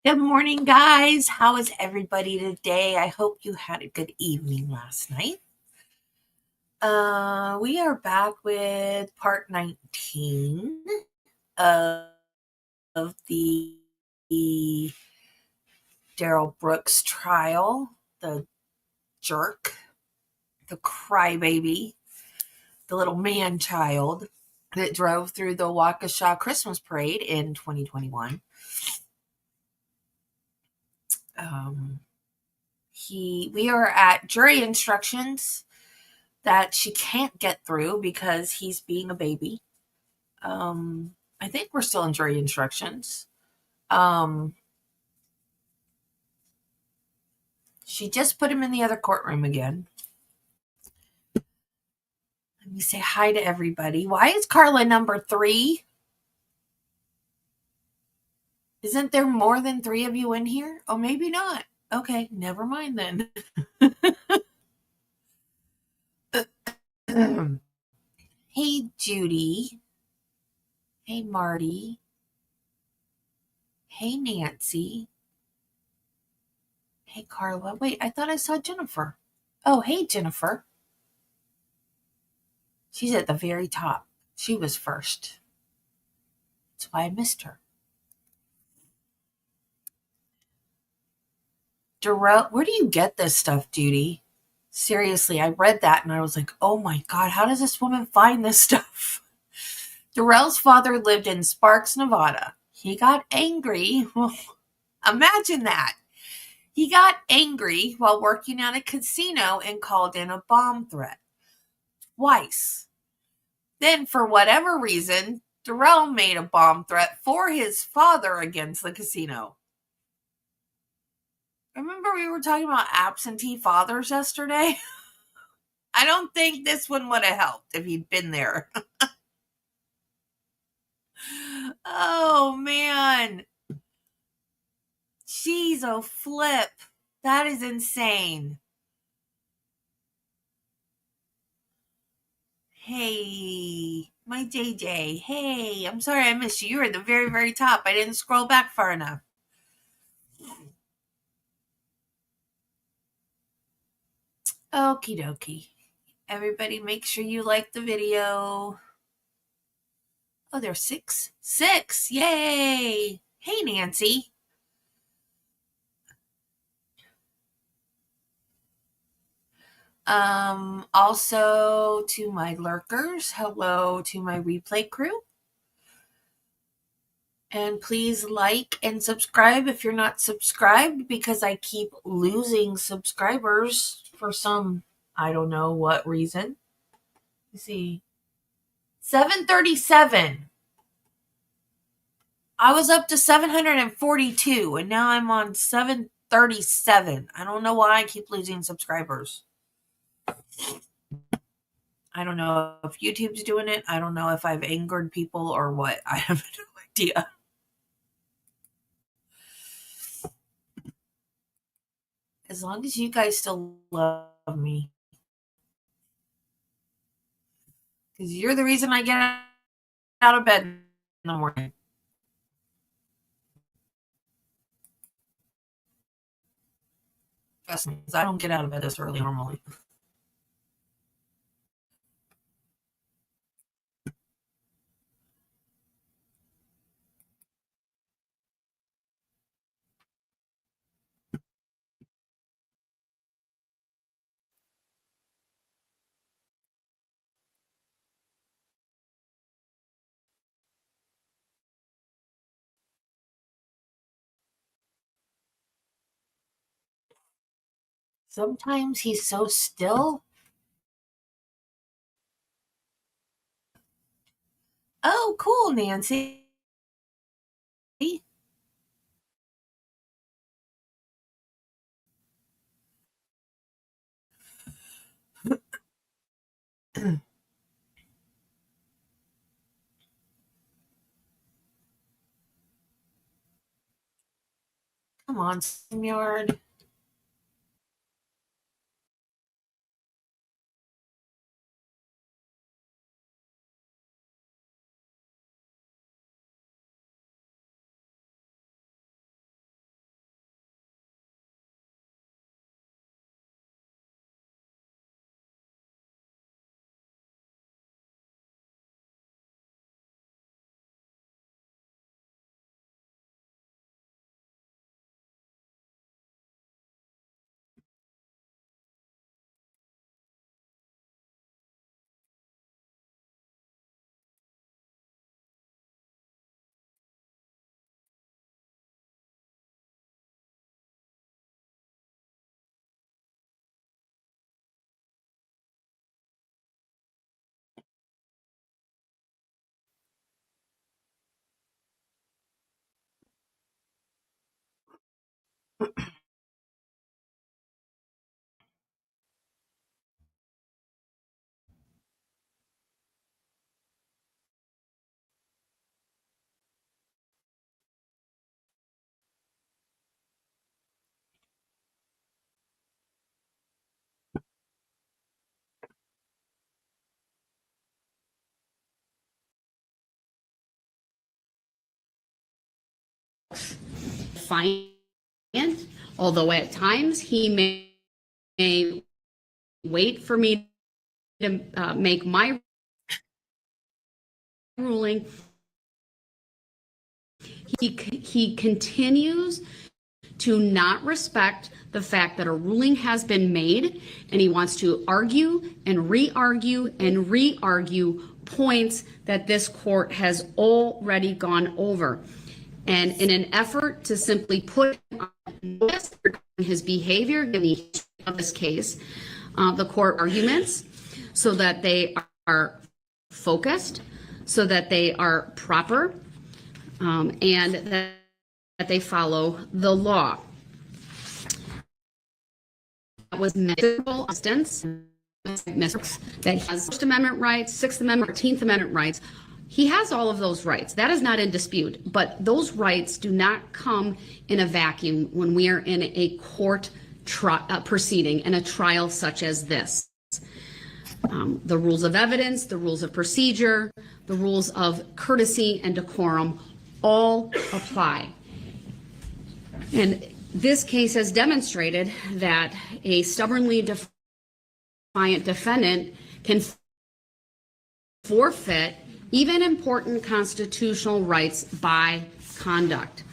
Good morning, guys. How is everybody today? I hope you had a good evening last night. We are back with part 19 of the Darrell Brooks trial, the jerk, the crybaby, the little man child that drove through the Waukesha Christmas parade in 2021. We are at jury instructions that she can't get through because he's being a baby. I think we're still in jury instructions. She just put him in the other courtroom again. Let me say hi to everybody. Why is Carla number 3? Isn't there more than 3 of you in here? Oh, maybe not. Okay, never mind then. Hey, Judy. Hey, Marty. Hey, Nancy. Hey, Carla. Wait, I thought I saw Jennifer. Oh, hey, Jennifer. She's at the very top. She was first. That's why I missed her. Darrell, where do you get this stuff, Judy? Seriously, I read that and I was like, oh my God, how does this woman find this stuff? Darrell's father lived in Sparks, Nevada. He got angry. Well, imagine that. He got angry while working at a casino and called in a bomb threat. Twice. Then, for whatever reason, Darrell made a bomb threat for his father against the casino. Remember we were talking about absentee fathers yesterday? I don't think this one would have helped if he'd been there. Oh, man. Jeez, oh, flip. That is insane. Hey, my JJ. Hey, I'm sorry I missed you. You were at the very, very top. I didn't scroll back far enough. Okie dokie. Everybody make sure you like the video. Oh, there's 6. 6. Yay. Hey, Nancy. Also to my lurkers, hello to my replay crew. And please like and subscribe if you're not subscribed, because I keep losing subscribers for some, I don't know what reason. Let's see. 737. I was up to 742 and now I'm on 737. I don't know why I keep losing subscribers. I don't know if YouTube's doing it. I don't know if I've angered people or what. I have no idea. As long as you guys still love me. Because you're the reason I get out of bed in the morning. Trust me, I don't get out of bed this early normally. Sometimes he's so still. Oh, cool, Nancy. Come on, StreamYard. defiant, although at times he may wait for me to make my ruling. He continues to not respect the fact that a ruling has been made, and he wants to argue and re-argue and re-argue points that this court has already gone over. And in an effort to simply put his behavior in the history of this case, the court arguments so that they are focused, so that they are proper, and that they follow the law. That was miserable instance that he has First Amendment rights, Sixth Amendment, 14th Amendment rights. He has all of those rights. That is not in dispute. But those rights do not come in a vacuum when we are in a court proceeding and a trial such as this. The rules of evidence, the rules of procedure, the rules of courtesy and decorum all apply. And this case has demonstrated that a stubbornly defiant defendant can forfeit even important constitutional rights by conduct.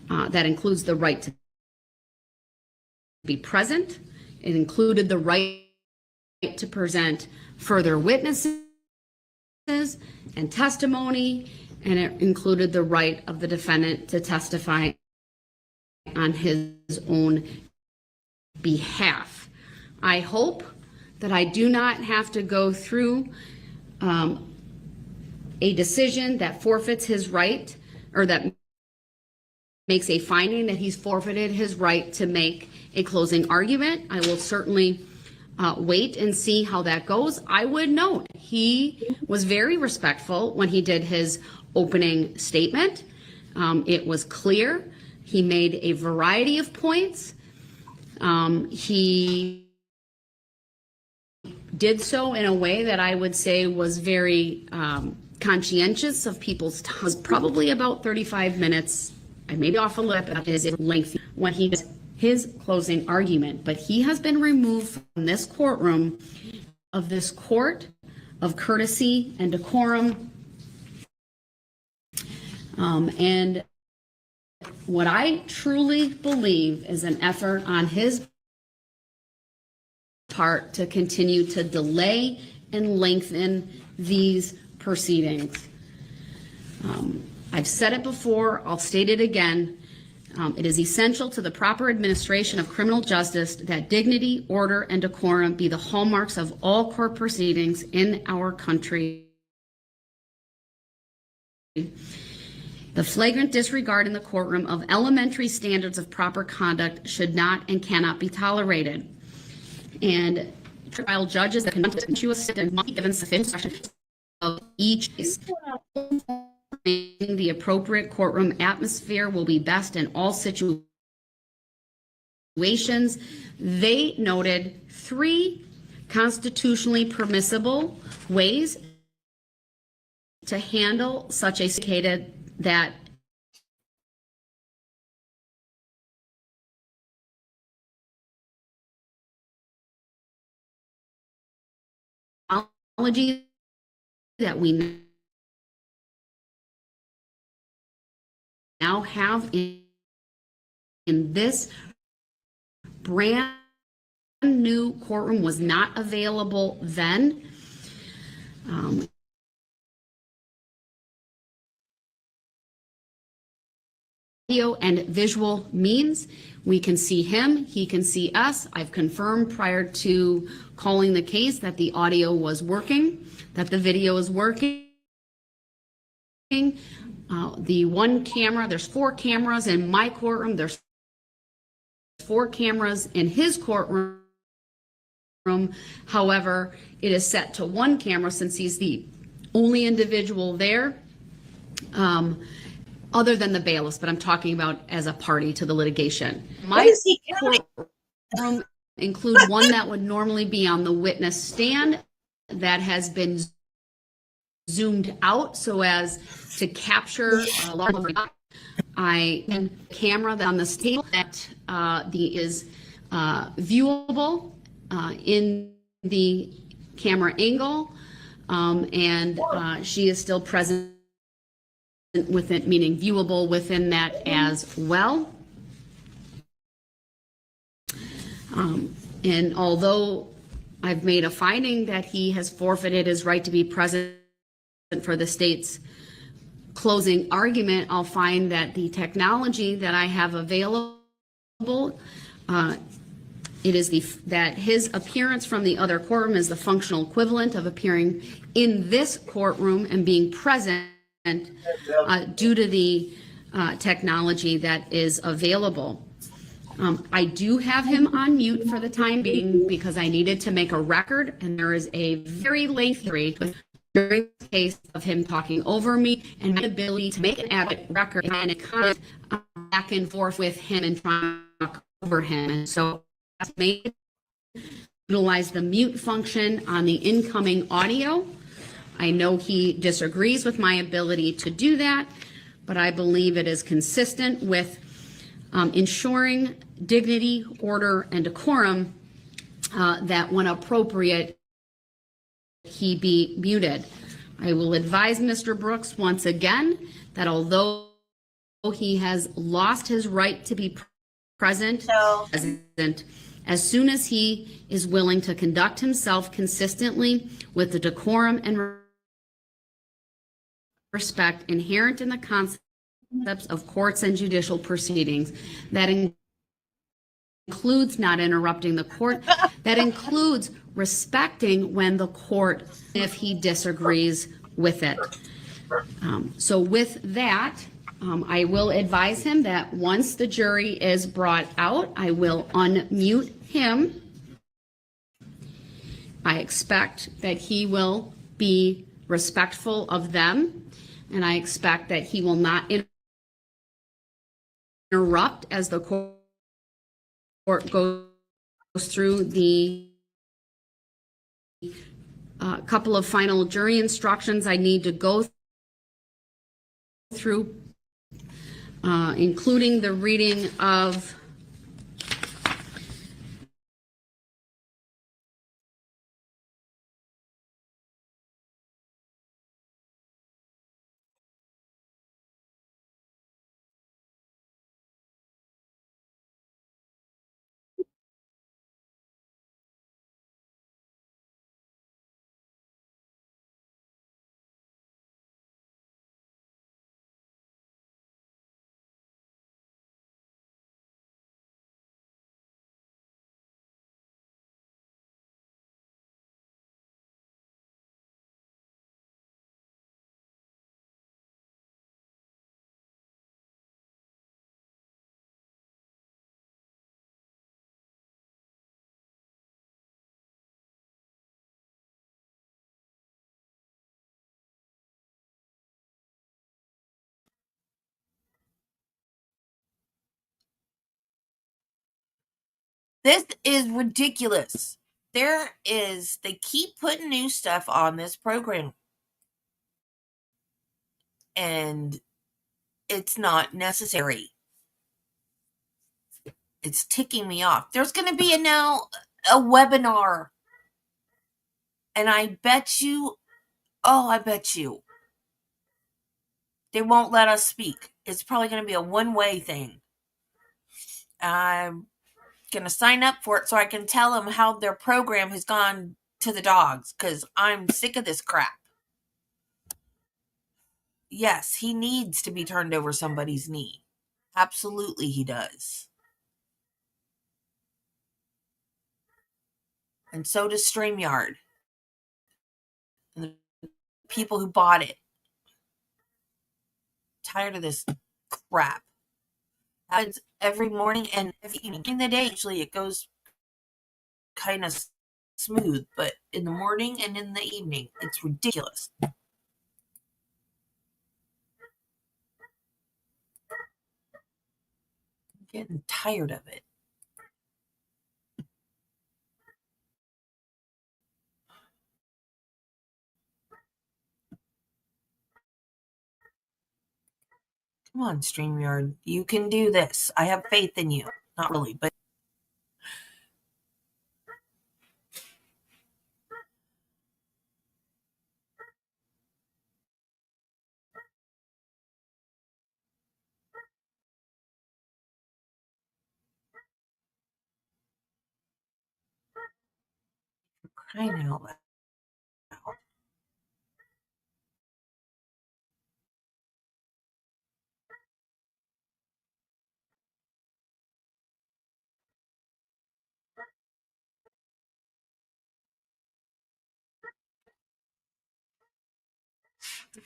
That includes the right to be present. It included the right to present further witnesses and testimony, and it included the right of the defendant to testify on his own behalf. I hope that I do not have to go through a decision that forfeits his right, or that makes a finding that he's forfeited his right to make a closing argument. I will certainly wait and see how that goes. I would note he was very respectful when he did his opening statement. It was clear. He made a variety of points. He did so in a way that I would say was very conscientious of people's time. It was probably about 35 minutes. I may be off a lip at his length when he did his closing argument, but he has been removed from this courtroom, of this court of courtesy and decorum. And what I truly believe is an effort on his part to continue to delay and lengthen these proceedings. I've said it before, I'll state it again. It is essential to the proper administration of criminal justice that dignity, order, and decorum be the hallmarks of all court proceedings in our country. The flagrant disregard in the courtroom of elementary standards of proper conduct should not and cannot be tolerated. And trial judges that can must be given sufficient discretion of each case. The appropriate courtroom atmosphere will be best in all situations. They noted 3 constitutionally permissible ways to handle such a case that technology that we now have in this brand new courtroom was not available then. Audio and visual means. We can see him, he can see us. I've confirmed prior to calling the case that the audio was working, that the video is working. The one camera, there's 4 cameras in my courtroom, there's 4 cameras in his courtroom. However, it is set to 1 camera since he's the only individual there. Other than the bailiffs, but I'm talking about as a party to the litigation. My courtroom includes one that would normally be on the witness stand that has been zoomed out so as to capture a lot of and camera on this table that is viewable in the camera angle, and she is still present within, meaning viewable within that as well. And although I've made a finding that he has forfeited his right to be present for the state's closing argument, I'll find that the technology that I have available, it is that his appearance from the other courtroom is the functional equivalent of appearing in this courtroom and being present due to the technology that is available. I do have him on mute for the time being because I needed to make a record, and there is a very lengthy during the case of him talking over me and my ability to make an adequate record and a comment back and forth with him and trying to talk over him. And so I made utilize the mute function on the incoming audio. I know he disagrees with my ability to do that, but I believe it is consistent with ensuring dignity, order, and decorum that when appropriate, he be muted. I will advise Mr. Brooks once again that although he has lost his right to be present, as soon as he is willing to conduct himself consistently with the decorum and respect inherent in the concepts of courts and judicial proceedings, that includes not interrupting the court, that includes respecting when the court, if he disagrees with it. So with that, I will advise him that once the jury is brought out, I will unmute him. I expect that he will be respectful of them, and I expect that he will not interrupt as the court goes through the couple of final jury instructions I need to go through, including the reading of This is ridiculous. They keep putting new stuff on this program. And it's not necessary. It's ticking me off. There's going to be now a webinar. And I bet you, they won't let us speak. It's probably going to be a one-way thing. I'm going to sign up for it so I can tell them how their program has gone to the dogs, because I'm sick of this crap. Yes, he needs to be turned over somebody's knee. Absolutely, he does. And so does StreamYard. And the people who bought it. Tired of this crap. Happens every morning and every evening. In the day, actually, it goes kind of smooth, but in the morning and in the evening, it's ridiculous. I'm getting tired of it. Come on, StreamYard. You can do this. I have faith in you. Not really, but crying out loud.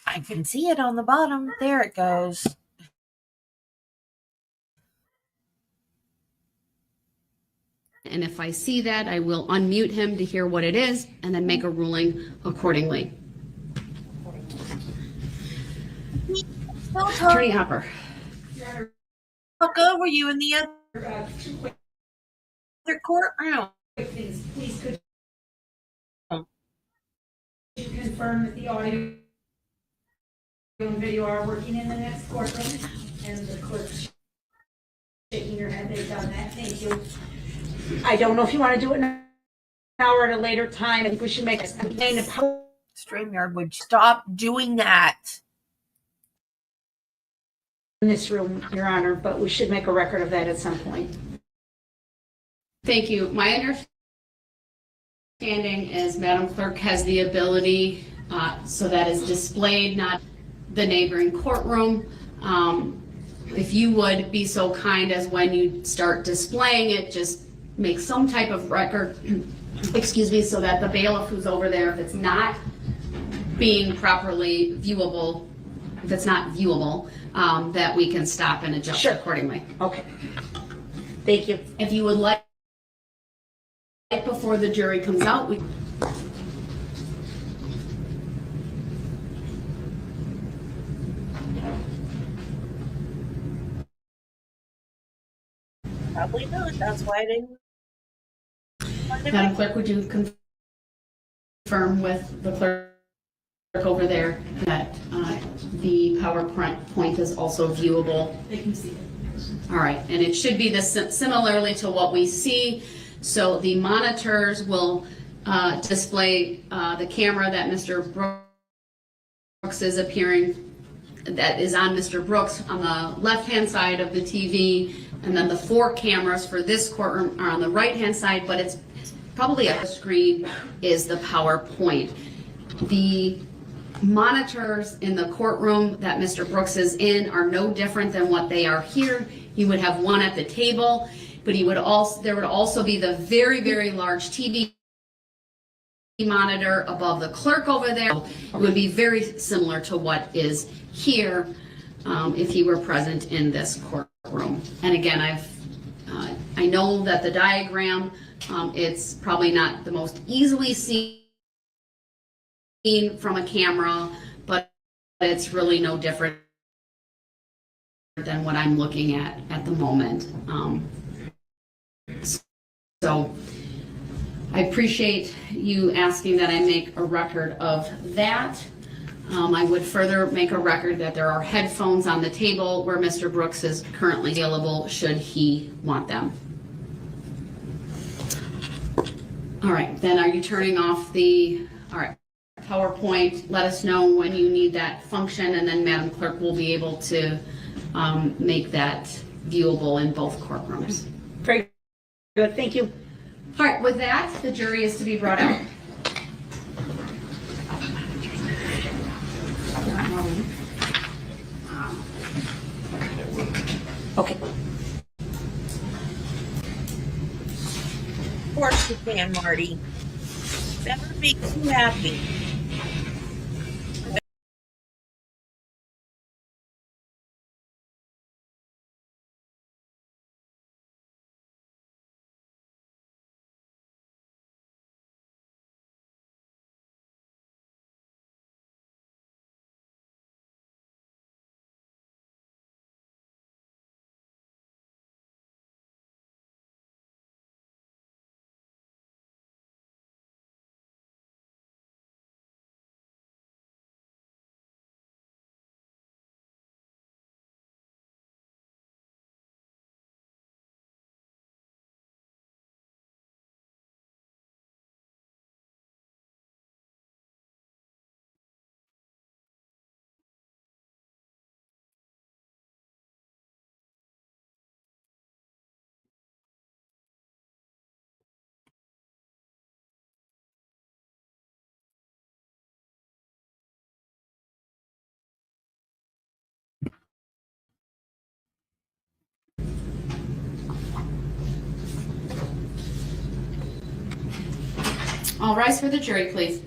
I can see it on the bottom. There it goes. And if I see that, I will unmute him to hear what it is and then make a ruling accordingly. Attorney Hopper. How good were you in the other court room? Please could you confirm that the audio and video are working in the next courtroom? And the clerk's shaking your head, they've done that, thank you. I don't know if you want to do it now or at a later time. I think we should make a StreamYard would stop doing that. in this room, Your Honor, but we should make a record of that at some point. Thank you. My understanding is Madam Clerk has the ability, so that is displayed, not the neighboring courtroom. If you would be so kind as when you start displaying it, just make some type of record, excuse me, so that the bailiff who's over there, if it's not being properly viewable, if it's not viewable, that we can stop and adjust Sure. accordingly. Okay. Thank you. If you would like, before the jury comes out, we Probably not. That's why I didn't. Madam Clerk, would you confirm with the clerk over there that the PowerPoint is also viewable? They can see it. All right, and it should be similarly to what we see. So the monitors will display the camera that Mr. Brooks is appearing, that is on Mr. Brooks on the left-hand side of the TV, and then the 4 cameras for this courtroom are on the right-hand side, but it's probably up the screen is the PowerPoint. The monitors in the courtroom that Mr. Brooks is in are no different than what they are here. He would have one at the table, but there would also be the very, very large TV monitor above the clerk over there. It would be very similar to what is here if he were present in this courtroom. And again, I know that the diagram, it's probably not the most easily seen from a camera, but it's really no different than what I'm looking at the moment. So I appreciate you asking that I make a record of that. I would further make a record that there are headphones on the table where Mr. Brooks is currently available should he want them. All right, then are you turning off all right, PowerPoint? Let us know when you need that function, and then Madam Clerk will be able to make that viewable in both courtrooms. Very good, thank you. All right, with that, the jury is to be brought out. Okay. Of course you can, Marty. That makes you happy. All rise for the jury, please.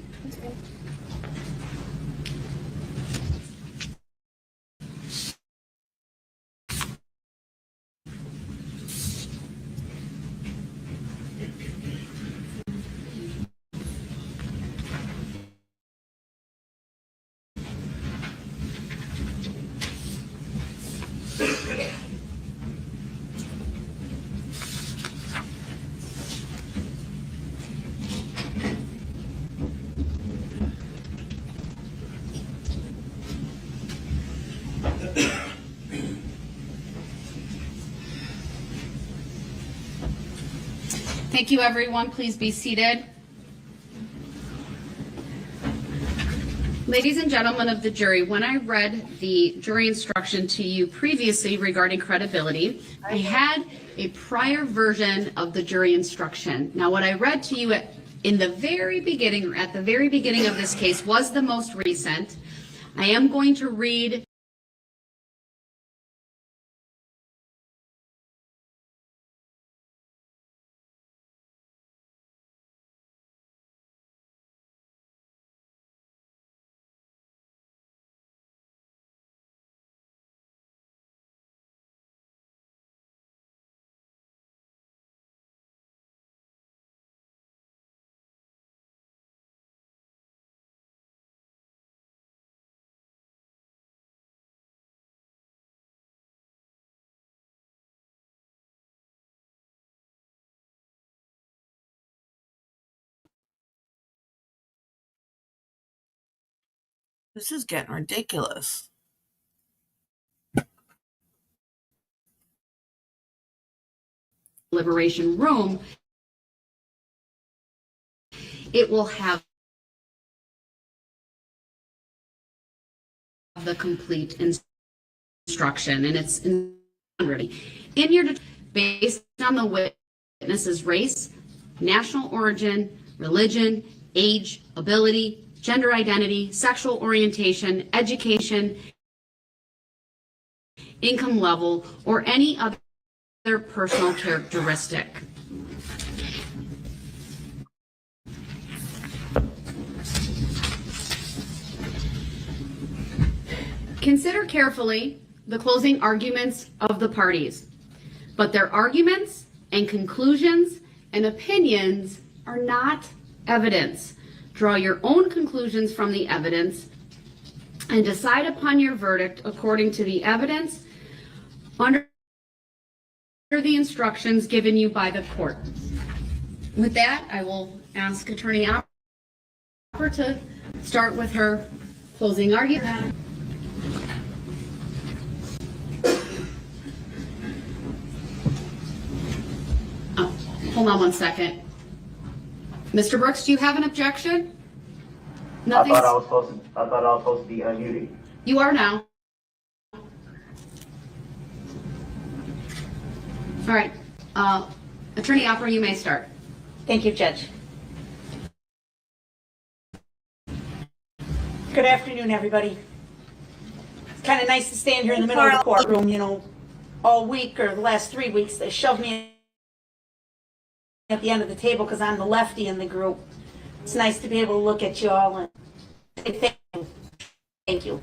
Thank you, everyone. Please be seated. Ladies and gentlemen of the jury, when I read the jury instruction to you previously regarding credibility, I had a prior version of the jury instruction. Now, what I read to you in the very beginning, or at the very beginning of this case, was the most recent. I am going to read This is getting ridiculous. deliberation room. It will have the complete instruction, and it's in your based on the witness's race, national origin, religion, age, ability, gender identity, sexual orientation, education, income level, or any other personal characteristic. Consider carefully the closing arguments of the parties, but their arguments and conclusions and opinions are not evidence. Draw your own conclusions from the evidence and decide upon your verdict according to the evidence under the instructions given you by the court. With that, I will ask Attorney Opper to start with her closing argument. Oh, hold on one second. Mr. Brooks, do you have an objection? Nothing. I thought I was supposed to be unmuted. You are now. All right. Attorney Opper, you may start. Thank you, Judge. Good afternoon, everybody. It's kind of nice to stand here in the middle of the courtroom, you know, all week or the last 3 weeks. They shoved me at the end of the table because I'm the lefty in the group. It's nice to be able to look at you all and say thank you. Thank you.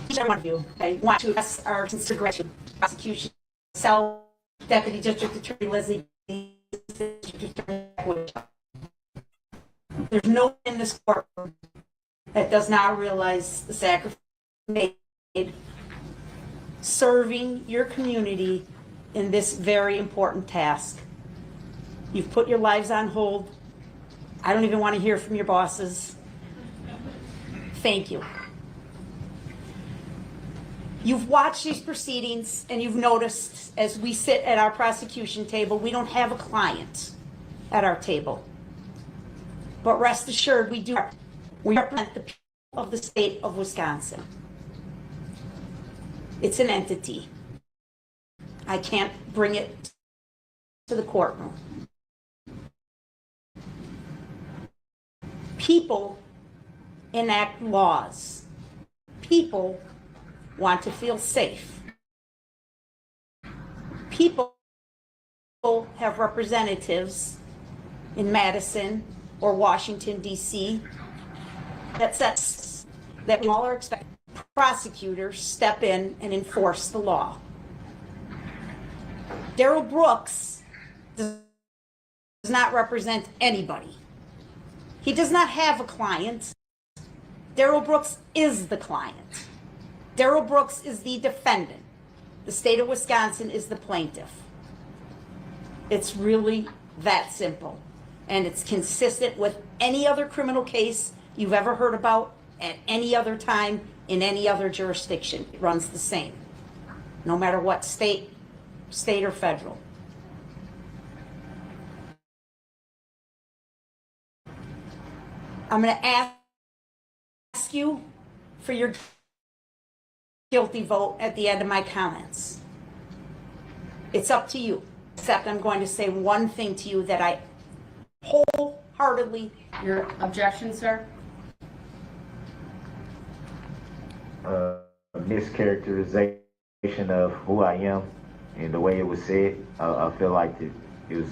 Each and every one of you, I want to express our sincere gratitude to the prosecution, myself, Deputy District Attorney Leslie, District Attorney Waukesha. There's no one in this courtroom that does not realize the sacrifice made serving your community in this very important task. You've put your lives on hold. I don't even want to hear from your bosses. Thank you. You've watched these proceedings and you've noticed as we sit at our prosecution table, we don't have a client at our table. But rest assured, we do. We represent the people of the state of Wisconsin. It's an entity. I can't bring it to the courtroom. People enact laws. People want to feel safe. People have representatives in Madison or Washington, D.C. that says that we all are expected prosecutors step in and enforce the law. Darrell Brooks does not represent anybody. He does not have a client. Darrell Brooks is the client. Darrell Brooks is the defendant. The state of Wisconsin is the plaintiff. It's really that simple. And it's consistent with any other criminal case you've ever heard about at any other time in any other jurisdiction. It runs the same, no matter what state or federal. I'm going to ask you for your guilty vote at the end of my comments. It's up to you, except I'm going to say one thing to you that I wholeheartedly. Your objection, sir? Mischaracterization of who I am and the way it was said. I feel like it was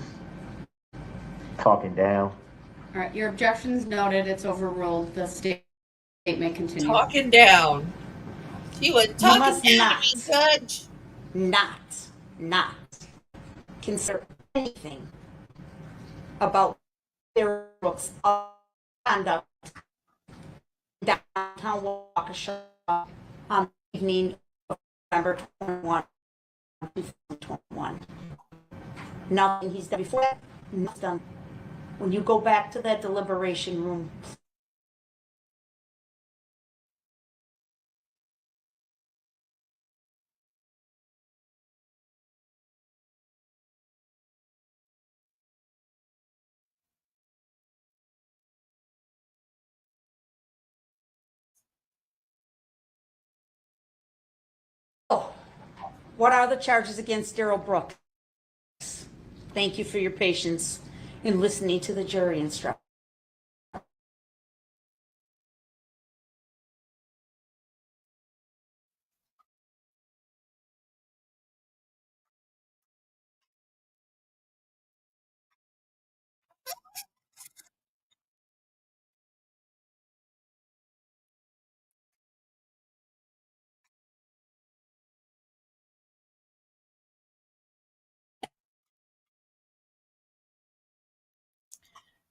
talking down. All right, your objection's noted. It's overruled. The statement may continue. Talking down. You were talking must down not. to me, Judge. Not consider anything about their books of conduct downtown Waukesha on the evening of November 21, 2021. Nothing he's done before that, nothing done. When you go back to that deliberation room, what are the charges against Darrell Brooks? Thank you for your patience in listening to the jury instruction.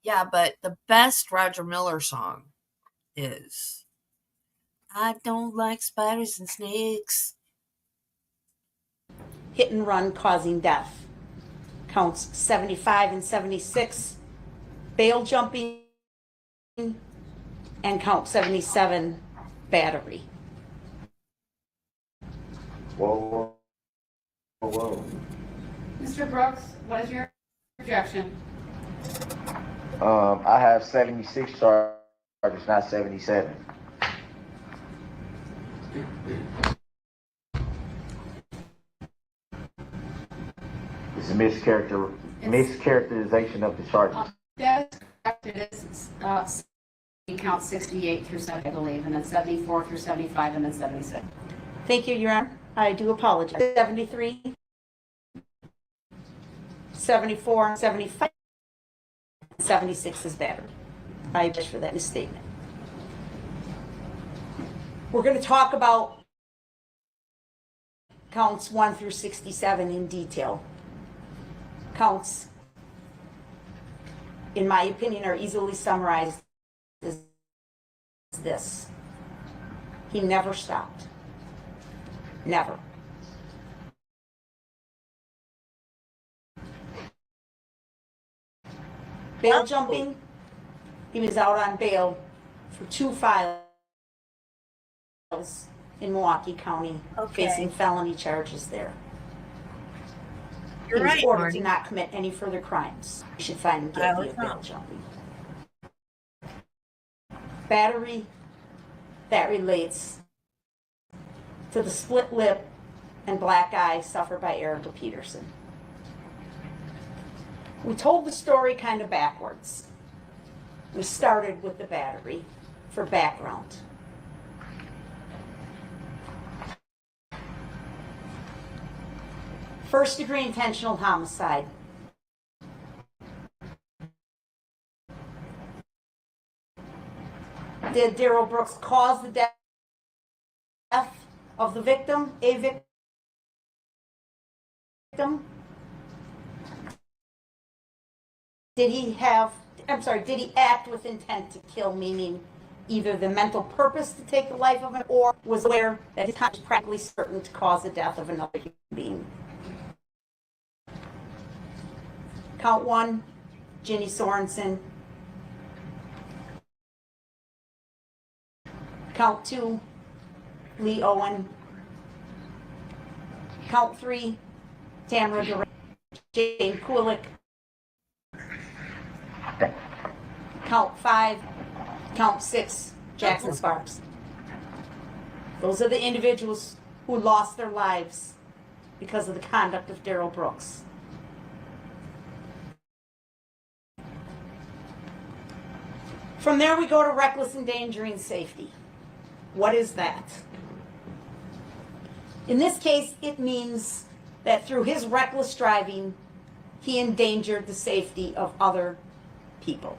Yeah, but the best Roger Miller song is I don't like spiders and snakes. Hit and run causing death. Counts 75 and 76. Bail jumping. And count 77, battery. Whoa, whoa, whoa. Mr. Brooks, what is your objection? I have 76 charges, not 77. It's a mischaracterization of the charges. That is correct. It is count 68 through 70, I believe, and then 74 through 75, and then 76. Thank you, Your Honor. I do apologize. 73, 74, 75, 76 is battery. I object for that misstatement. We're going to talk about counts 1 through 67 in detail. Counts, in my opinion, are easily summarized as this. He never stopped. Never. Bail jumping, he was out on bail for 2 files in Milwaukee County, facing felony charges there. He was ordered to not commit any further crimes. You should find him guilty of bail jumping. Battery, that relates to the split lip and black eye suffered by Erica Peterson. We told the story kind of backwards. We started with the battery for background. First-degree intentional homicide. did Darrell Brooks cause the death of the victim, a victim? Did he act with intent to kill, meaning either the mental purpose to take the life of an, or was aware that his conduct was practically certain to cause the death of another human being? Count 1, Ginny Sorensen. Count 2, Lee Owen. Count 3, Tamara Durant, Jane Kulik. Count 5, count 6, Jackson Sparks. Those are the individuals who lost their lives because of the conduct of Darrell Brooks. From there we go to reckless endangering safety. What is that? In this case, it means that through his reckless driving, he endangered the safety of other people.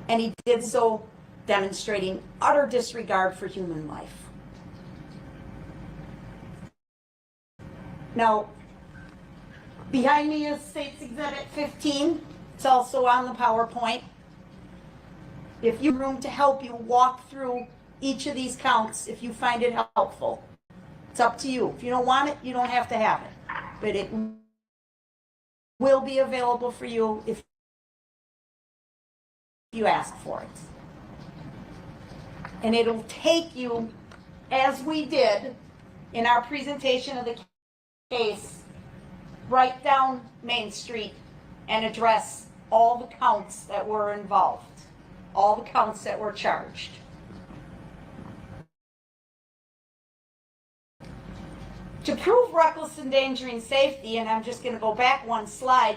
And he did so demonstrating utter disregard for human life. Now, behind me is State's Exhibit 15. It's also on the PowerPoint. If you have room to help you walk through each of these counts, if you find it helpful, it's up to you. If you don't want it, you don't have to have it. But it will be available for you if you ask for it. And it'll take you, as we did in our presentation of the case, right down Main Street and address all the counts that were involved, all the counts that were charged. To prove reckless endangering safety, and I'm just going to go back one slide,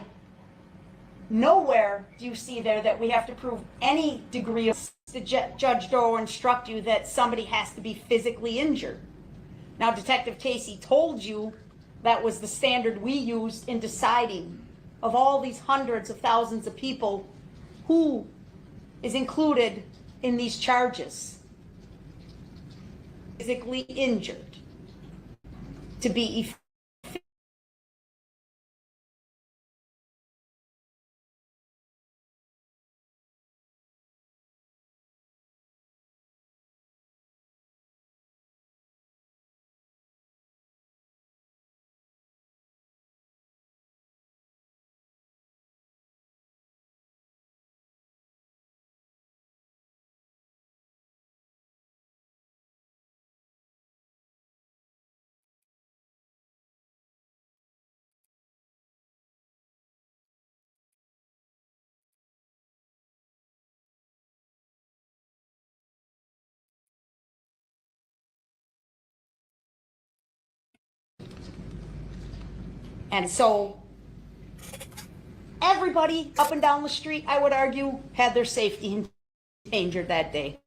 nowhere do you see there that we have to prove any degree of, Judge Doe will instruct you that somebody has to be physically injured. Now, Detective Casey told you that was the standard we used in deciding of all these hundreds of thousands of people who is included in these charges. Physically injured to be And so everybody up and down the street, I would argue, had their safety endangered that day.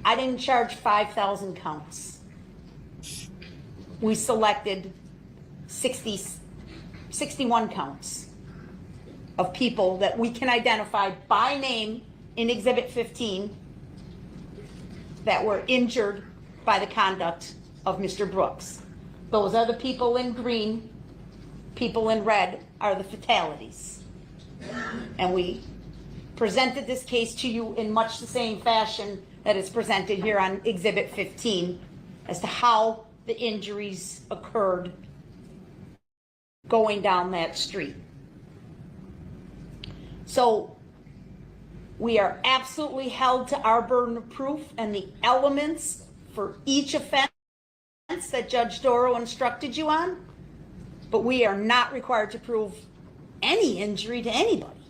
I didn't charge 5,000 counts. We selected 61 counts of people that we can identify by name in Exhibit 15 that were injured by the conduct of Mr. Brooks. Those are the people in green. People in red are the fatalities. And we presented this case to you in much the same fashion that is presented here on Exhibit 15 as to how the injuries occurred going down that street. So we are absolutely held to our burden of proof and the elements for each offense that Judge Doro instructed you on, but we are not required to prove any injury to anybody.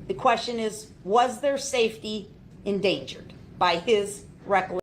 The question is, was their safety endangered by his reckless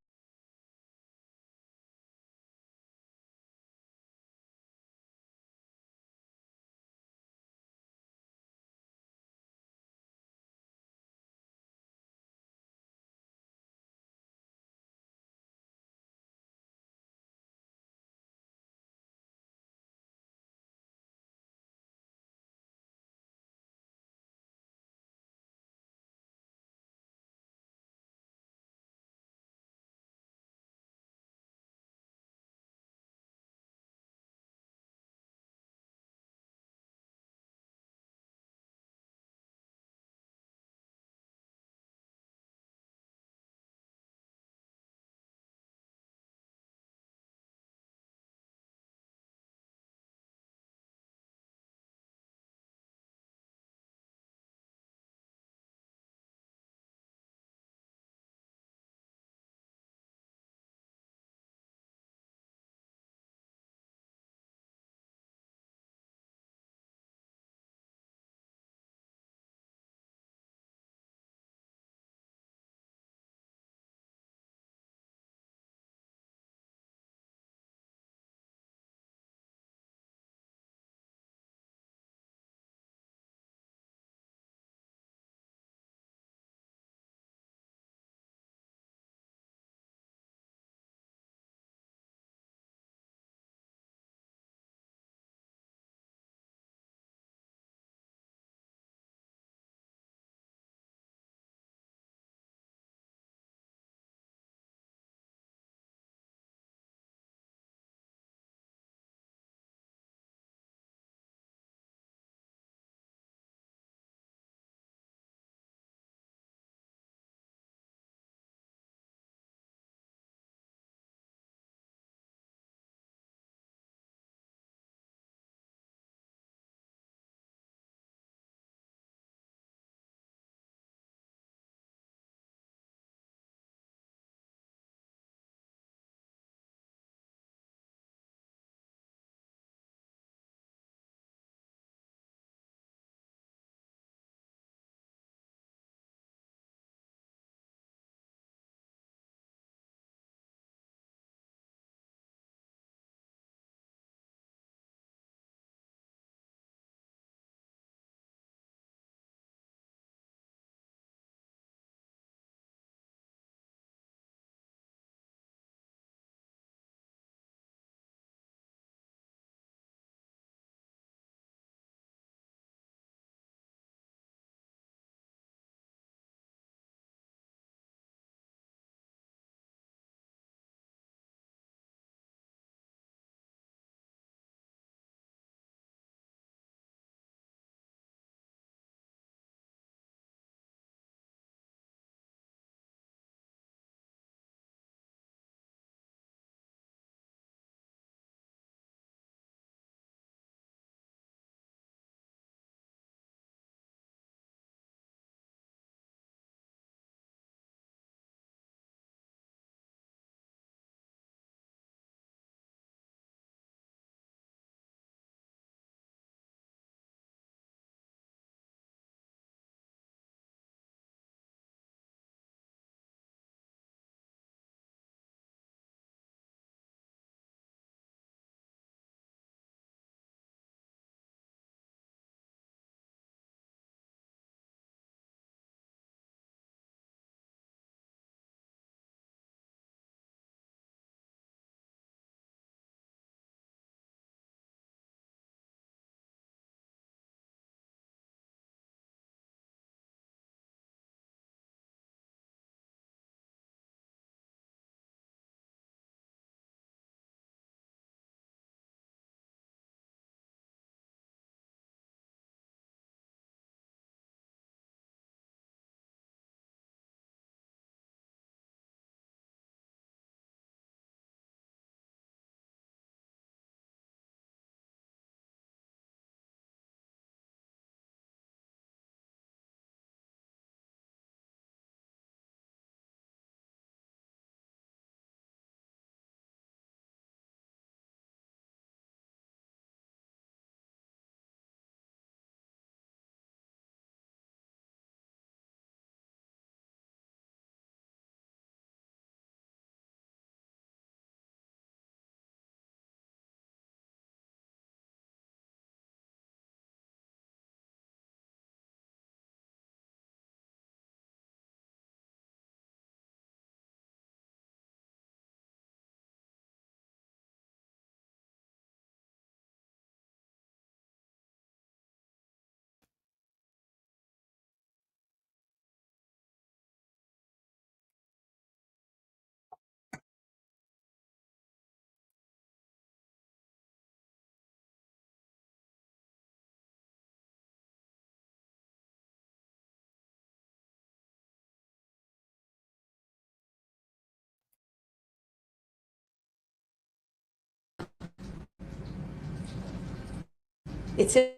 It's an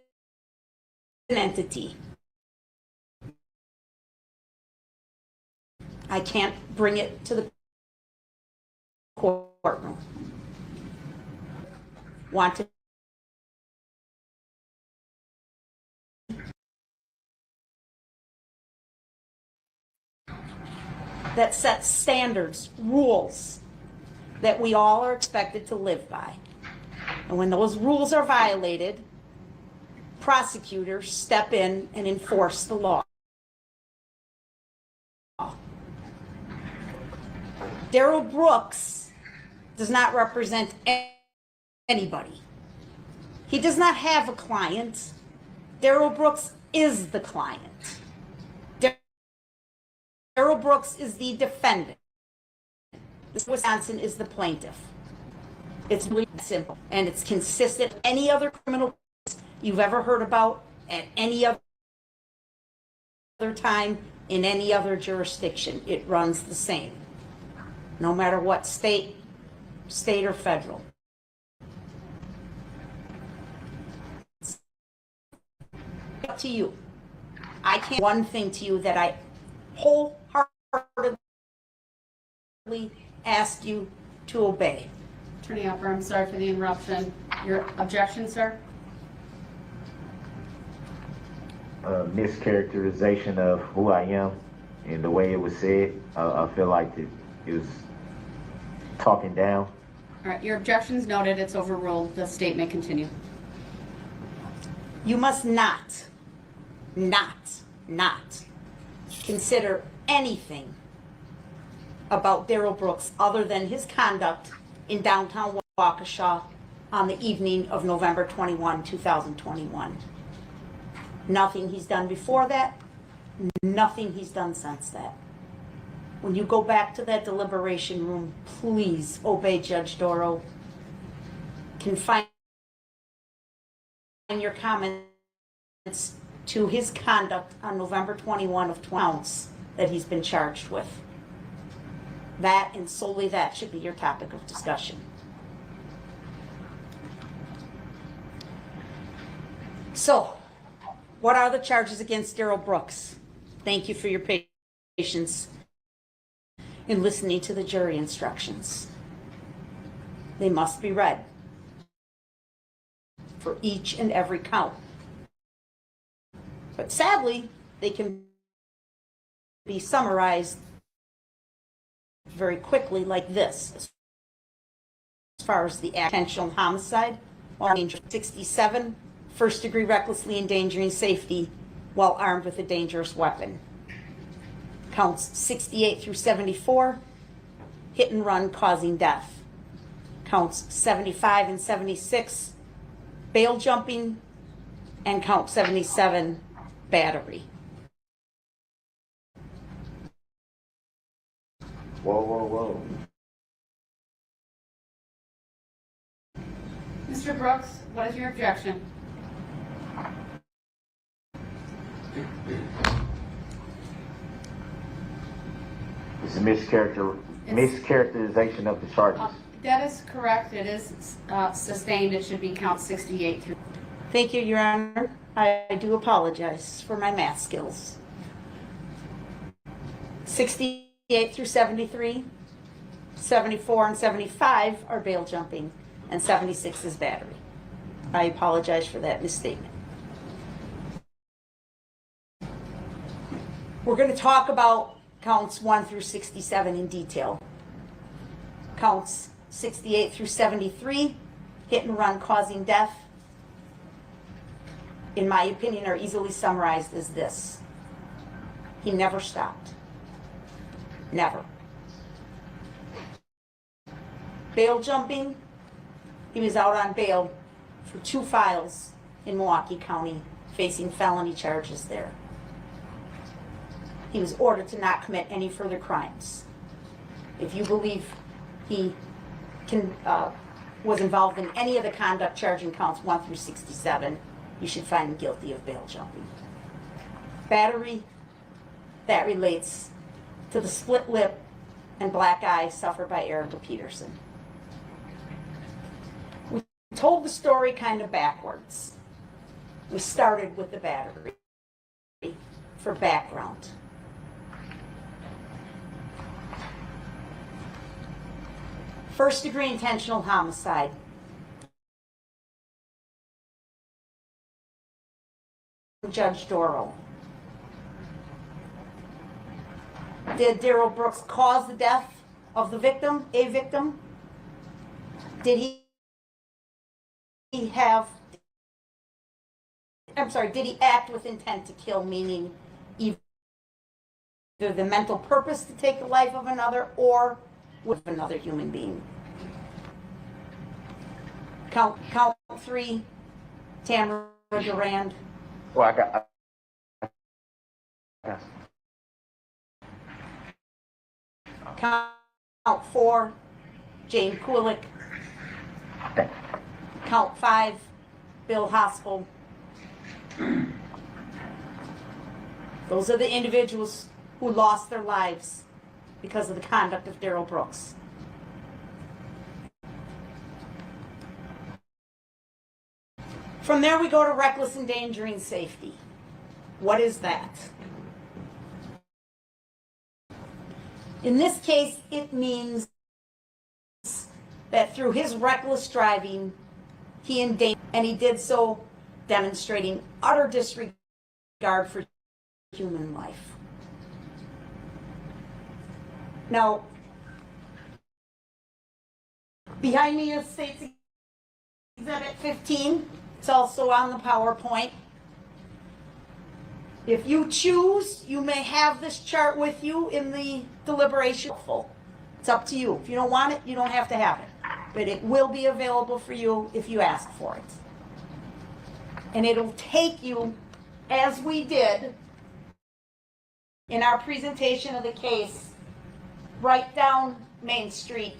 entity. I can't bring it to the courtroom. Want to that sets standards, rules that we all are expected to live by. And when those rules are violated, prosecutors step in and enforce the law. Darrell Brooks does not represent anybody. He does not have a client. Darrell Brooks is the client. Darrell Brooks is the defendant. Wisconsin is the plaintiff. It's really simple, and it's consistent with any other criminal case you've ever heard about at any other time in any other jurisdiction. It runs the same, no matter what state or federal. It's up to you. I can't one thing to you that I wholeheartedly ask you to obey. Attorney Upper, I'm sorry for the interruption. Your objection, sir? Mischaracterization of who I am and the way it was said. I feel like it was talking down. All right, your objection's noted. It's overruled. The state may continue. You must not consider anything about Darrell Brooks other than his conduct in downtown Waukesha on the evening of November 21, 2021. Nothing he's done before that, nothing he's done since that. When you go back to that deliberation room, please obey Judge Doro. Confine your comments to his conduct on November 21 of 20 counts that he's been charged with. That and solely that should be your topic of discussion. So, what are the charges against Darrell Brooks? Thank you for your patience in listening to the jury instructions. They must be read for each and every count. But sadly, they can be summarized very quickly like this. As far as the intentional homicide, while dangerous, 67, first degree recklessly endangering safety while armed with a dangerous weapon. Counts 68 through 74, hit and run causing death. Counts 75 and 76, bail jumping, and count 77, battery. Whoa. Mr. Brooks, what is your objection? It's a mischaracterization of the charges. That is correct. It is sustained. It should be count 68 through. Thank you, Your Honor. I do apologize for my math skills. 68 through 73, 74 and 75 are bail jumping, and 76 is battery. I apologize for that misstatement. We're going to talk about counts 1 through 67 in detail. Counts 68 through 73, hit and run causing death, in my opinion, are easily summarized as this. He never stopped. Never. Bail jumping, he was out on bail for 2 files in Milwaukee County, facing felony charges there. He was ordered to not commit any further crimes. If you believe he was involved in any of the conduct charging counts 1 through 67, you should find him guilty of bail jumping. Battery, that relates to the split lip and black eye suffered by Erica Peterson. We told the story kind of backwards. We started with the battery for background. First-degree intentional homicide. Judge Darrell. Did Darrell Brooks cause the death of the victim, a victim? Did he act with intent to kill, meaning either the mental purpose to take the life of another or with another human being? Count 3, Tamara Durand. Well, I got. Count 4, Jane Kulik. Count 5, Bill Hospital. Those are the individuals who lost their lives because of the conduct of Darrell Brooks. From there we go to reckless endangering safety. What is that? In this case, it means that through his reckless driving, he endangered, and he did so demonstrating utter disregard for human life. Now, behind me is State's Exhibit 15. It's also on the PowerPoint. If you choose, you may have this chart with you in the deliberation. It's up to you. If you don't want it, you don't have to have it. But it will be available for you if you ask for it. And it'll take you, as we did in our presentation of the case, right down Main Street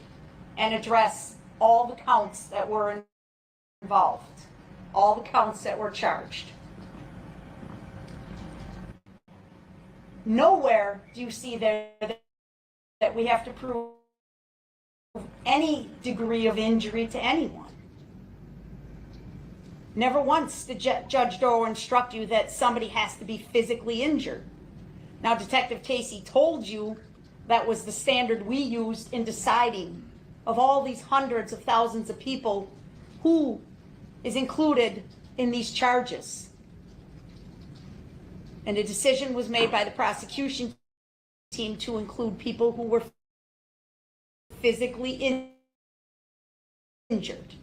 and address all the counts that were involved, all the counts that were charged. Nowhere do you see there that we have to prove any degree of injury to anyone. Never once did Judge Darrell instruct you that somebody has to be physically injured. Now, Detective Casey told you that was the standard we used in deciding of all these hundreds of thousands of people who is included in these charges. And a decision was made by the prosecution team to include people who were physically injured,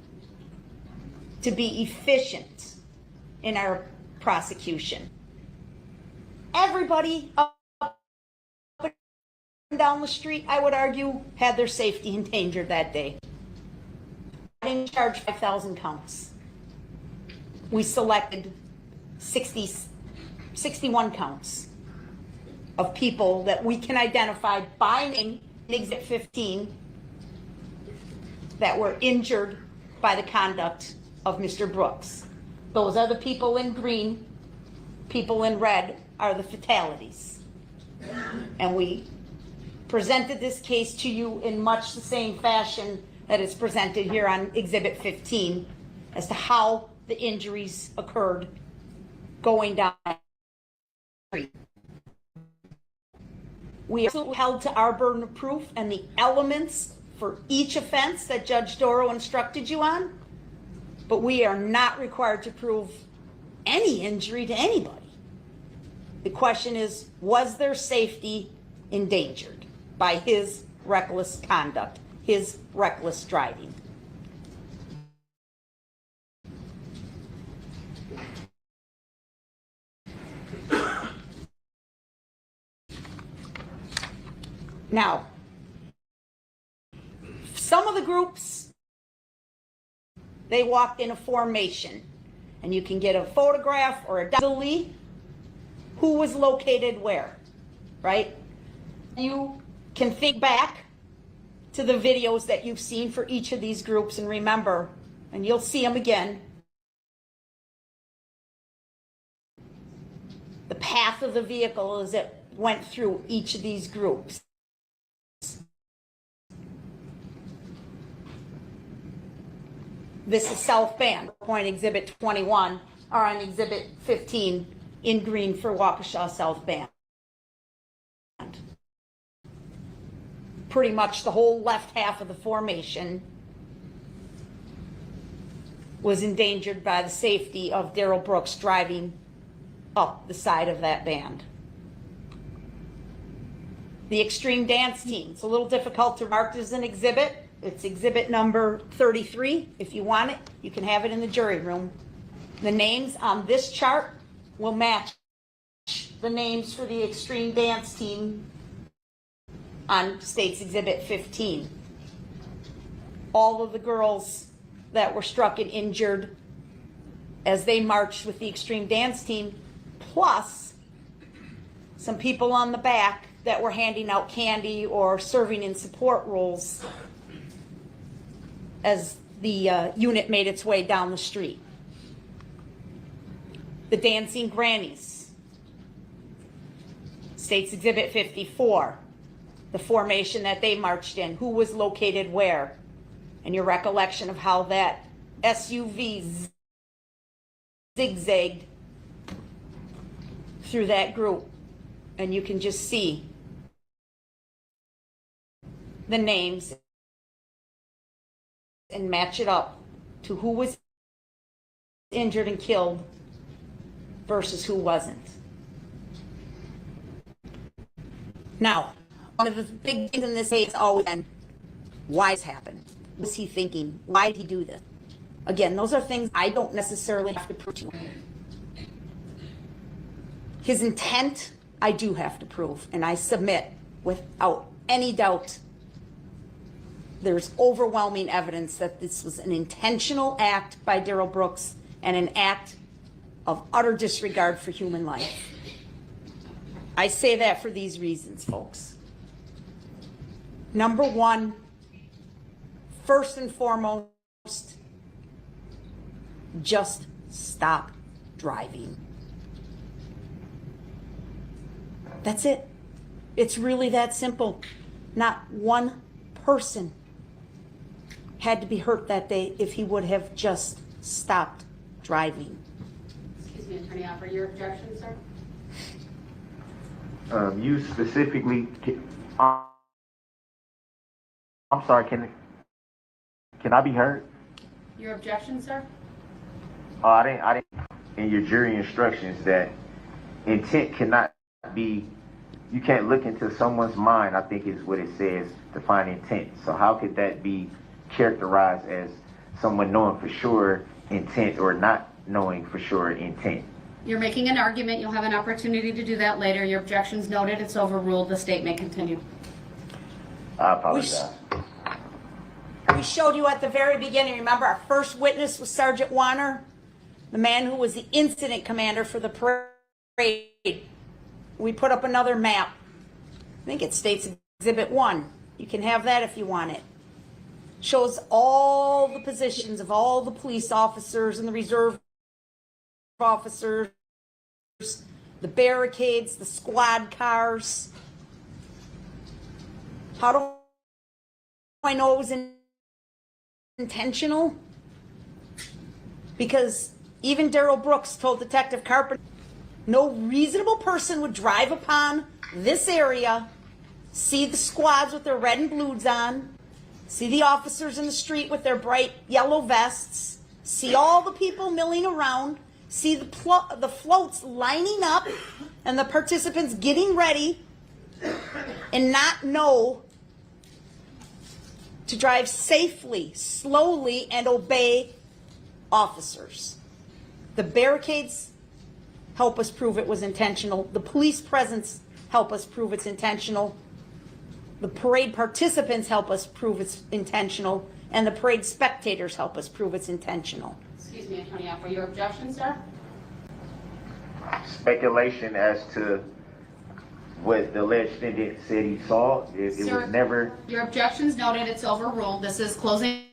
to be efficient in our prosecution. Everybody up and down the street, I would argue, had their safety endangered that day. I didn't charge 5,000 counts. We selected 61 counts of people that we can identify by name in Exhibit 15 that were injured by the conduct of Mr. Brooks. Those are the people in green. People in red are the fatalities. And we presented this case to you in much the same fashion that is presented here on Exhibit 15 as to how the injuries occurred going down. We are held to our burden of proof and the elements for each offense that Judge Darrell instructed you on, but we are not required to prove any injury to anybody. The question is, was their safety endangered by his reckless conduct, his reckless driving? Now, some of the groups, they walked in a formation, and you can get a photograph or a diary who was located where, right? You can think back to the videos that you've seen for each of these groups and remember, and you'll see them again, the path of the vehicle as it went through each of these groups. This is South Band, point Exhibit 21. are on Exhibit 15 in green for Waukesha South Band. Pretty much the whole left half of the formation was endangered by the safety of Darrell Brooks driving up the side of that band. The extreme dance team, it's a little difficult to mark as an exhibit. It's exhibit number 33. If you want it, you can have it in the jury room. The names on this chart will match the names for the extreme dance team on State's Exhibit 15. All of the girls that were struck and injured as they marched with the extreme dance team, plus some people on the back that were handing out candy or serving in support roles as the unit made its way down the street. The dancing grannies, State's Exhibit 54, the formation that they marched in, who was located where, and your recollection of how that SUV zigzagged through that group. And you can just see the names and match it up to who was injured and killed versus who wasn't. Now, one of the big things in this case has always been, why's happened? What was he thinking? Why did he do this? Again, those are things I don't necessarily have to prove to you. His intent, I do have to prove, and I submit without any doubt there's overwhelming evidence that this was an intentional act by Darrell Brooks and an act of utter disregard for human life. I say that for these reasons, folks. Number one, first and foremost, just stop driving. That's it. It's really that simple. Not one person had to be hurt that day if he would have just stopped driving. Excuse me, Attorney Hopper, your objection, sir? You specifically, I'm sorry, can I be heard? Your objection, sir? I didn't, in your jury instructions that intent cannot be, you can't look into someone's mind, I think is what it says, to find intent. So how could that be characterized as someone knowing for sure intent or not knowing for sure intent? You're making an argument. You'll have an opportunity to do that later. Your objection's noted. It's overruled. The state may continue. I apologize. We showed you at the very beginning, remember our first witness was Sergeant Warner, the man who was the incident commander for the parade. We put up another map. I think it states Exhibit 1. You can have that if you want it. Shows all the positions of all the police officers and the reserve officers, the barricades, the squad cars. How do I know it was intentional? Because even Darrell Brooks told Detective Carpenter, no reasonable person would drive upon this area, see the squads with their red and blues on, see the officers in the street with their bright yellow vests, see all the people milling around, see the floats lining up and the participants getting ready, and not know to drive safely, slowly, and obey officers. The barricades help us prove it was intentional. The police presence help us prove it's intentional. The parade participants help us prove it's intentional. And the parade spectators help us prove it's intentional. Excuse me, Attorney Hopper, your objection, sir? Speculation as to what the alleged defendant said he saw. It was never. Your objection's noted. It's overruled. This is closing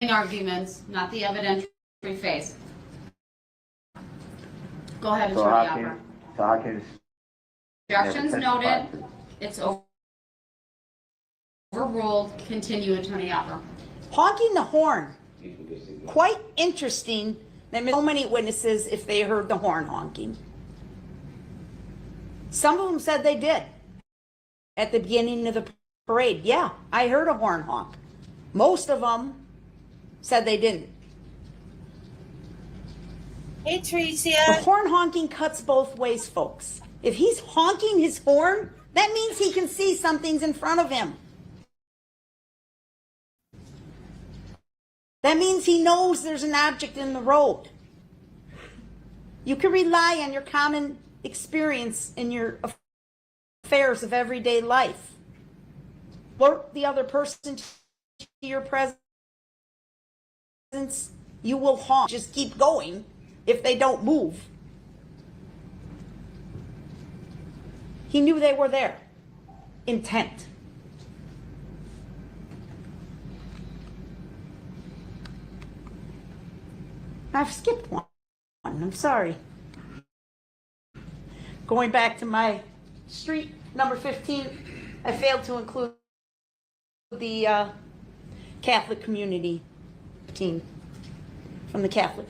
arguments, not the evidentiary phase. Go ahead, Attorney Hopper. So how can Objections noted. It's overruled. Continue, Attorney Hopper. Honking the horn. Quite interesting They missed so many witnesses if they heard the horn honking. Some of them said they did at the beginning of the parade. Yeah, I heard a horn honk. Most of them said they didn't. Hey, The Tricia. horn honking cuts both ways, folks. If he's honking his horn, that means he can see something's in front of him. That means he knows there's an object in the road. You can rely on your common experience in your affairs of everyday life. Alert the other person to your presence. You will honk. Just keep going if they don't move. He knew they were there. Intent. I've skipped one. I'm sorry. Going back to my street, number 15, I failed to include the Catholic community team from the Catholic.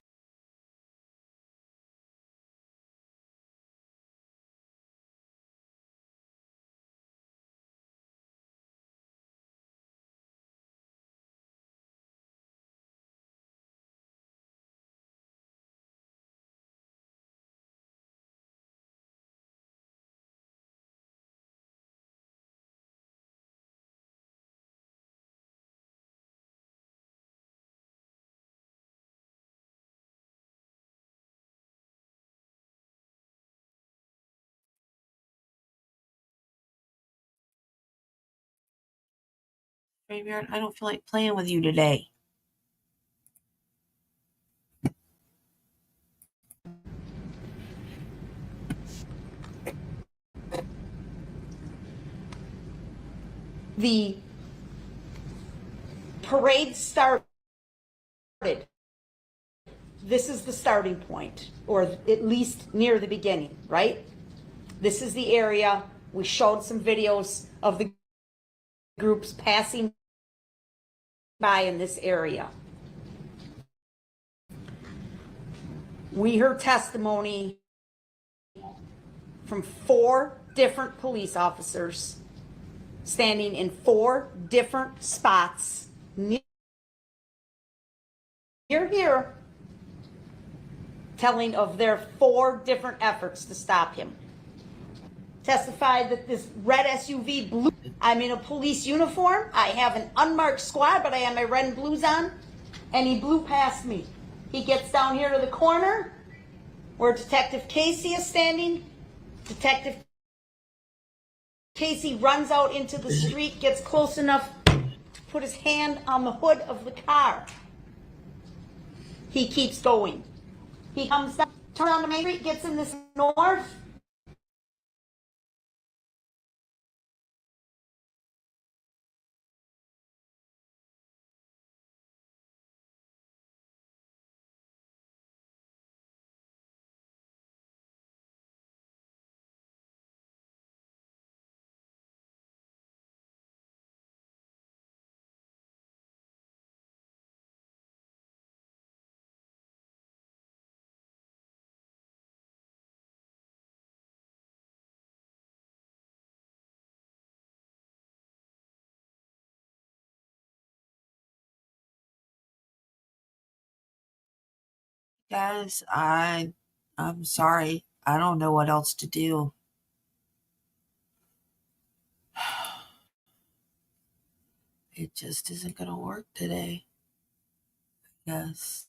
Graveyard, I don't feel like playing with you today. The parade started. This is the starting point, or at least near the beginning, right? This is the area. We showed some videos of the groups passing by in this area. We heard testimony from 4 different police officers standing in 4 different spots near here, telling of their 4 different efforts to stop him. Testified that this red SUV blew. I'm in a police uniform. I have an unmarked squad, but I have my red and blues on, and he blew past me. He gets down here to the corner where Detective Casey is standing. Detective Casey runs out into the street, gets close enough to put his hand on the hood of the car. He keeps going. He comes down, turns on the main street, gets in this north. Guys, I'm sorry. I don't know what else to do. It just isn't going to work today. Yes.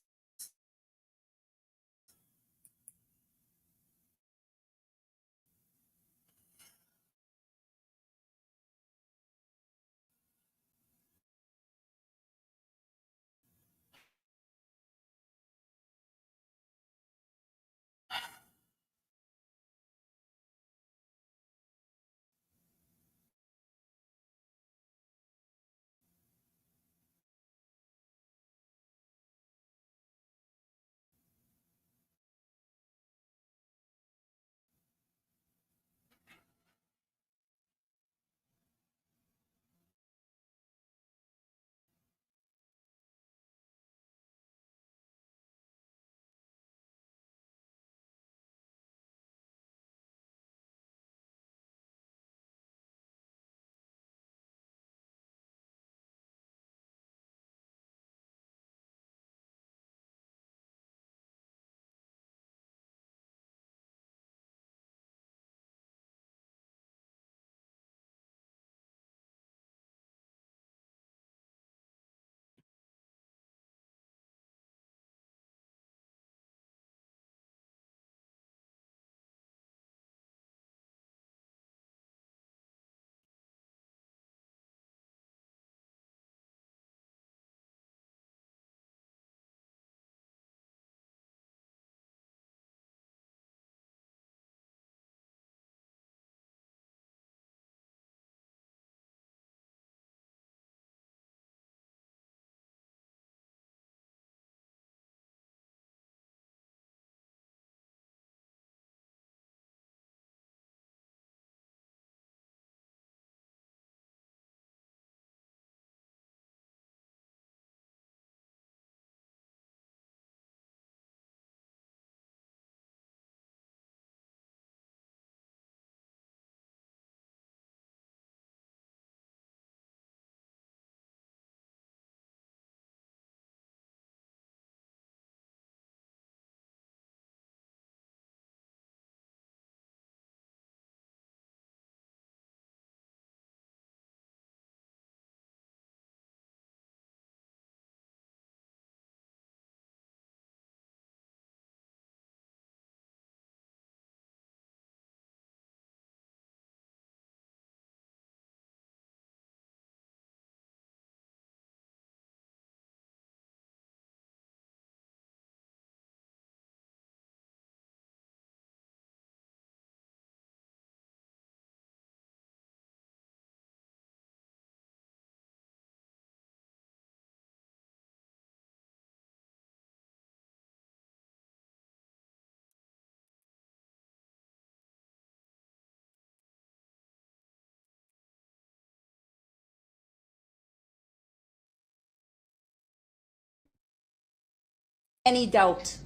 any doubt,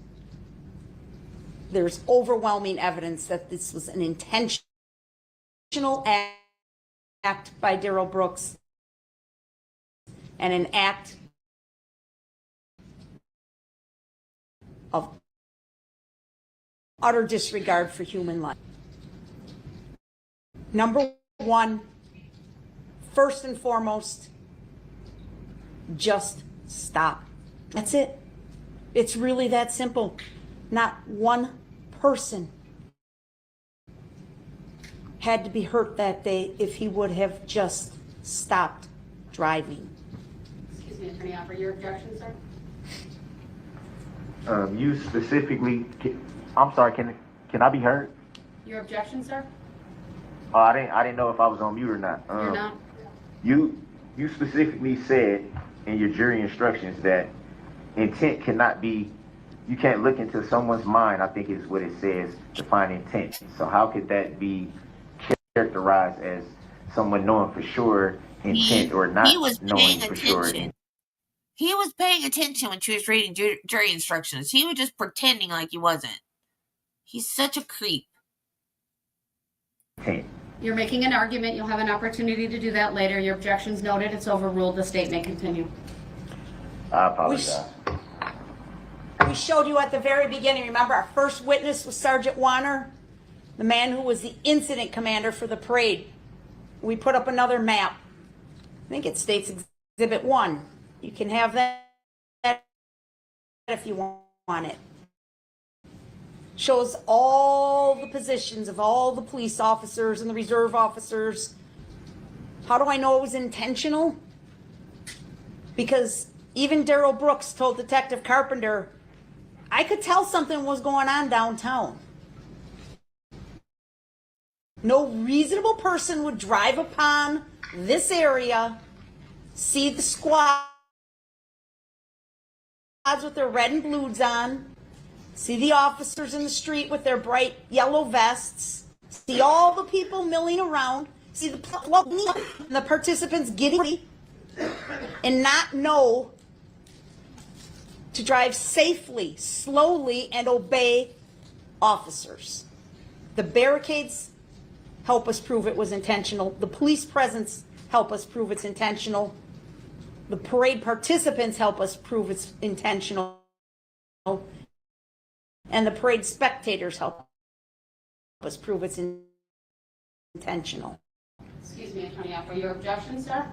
there's overwhelming evidence that this was an intentional act by Darrell Brooks and an act of utter disregard for human life. Number one, first and foremost, just stop. That's it. It's really that simple. Not one person had to be hurt that day if he would have just stopped driving. Excuse me, Attorney Hopper, your objection, sir? You specifically, I'm sorry, can I be heard? Your objection, sir? I didn't know if I was on mute or not. You're not? You specifically said in your jury instructions that intent cannot be, you can't look into someone's mind, I think is what it says, to find intent. So how could that be characterized as someone knowing for sure intent or not knowing for sure? He was paying attention when she was reading jury instructions. He was just pretending like he wasn't. He's such a creep. Intent. You're making an argument. You'll have an opportunity to do that later. Your objection's noted. It's overruled. The state may continue. I apologize. We showed you at the very beginning, remember our first witness was Sergeant Warner, the man who was the incident commander for the parade. We put up another map. I think it states Exhibit 1. You can have that if you want it. Shows all the positions of all the police officers and the reserve officers. How do I know it was intentional? Because even Darrell Brooks told Detective Carpenter, I could tell something was going on downtown. No reasonable person would drive upon this area, see the squads with their red and blues on, see the officers in the street with their bright yellow vests, see all the people milling around, see the participants getting ready, and not know to drive safely, slowly, and obey officers. The barricades help us prove it was intentional. The police presence help us prove it's intentional. The parade participants help us prove it's intentional. And the parade spectators help us prove it's intentional. Excuse me, Attorney Hopper, your objection, sir?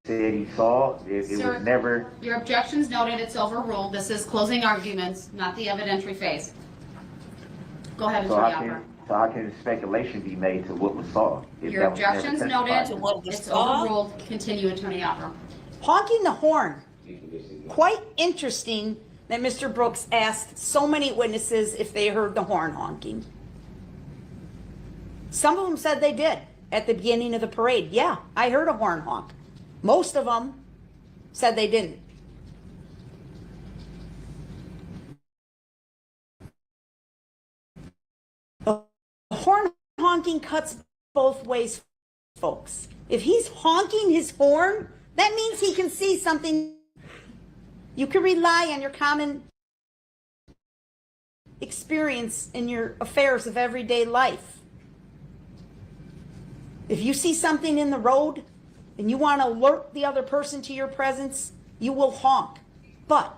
Said he saw it Sir, was never. Your objection's noted. It's overruled. This is closing arguments, not the evidentiary phase. Go ahead, Attorney Hopper. So how can speculation be made to what was saw? Your objection's noted. It's overruled. Continue, Attorney Hopper. Honking the horn. Quite interesting that Mr. Brooks asked so many witnesses if they heard the horn honking. Some of them said they did at the beginning of the parade. Yeah, I heard a horn honk. Most of them said they didn't. The horn honking cuts both ways, folks. If he's honking his horn, that means he can see something. You can rely on your common experience in your affairs of everyday life. If you see something in the road and you want to alert the other person to your presence, you will honk. But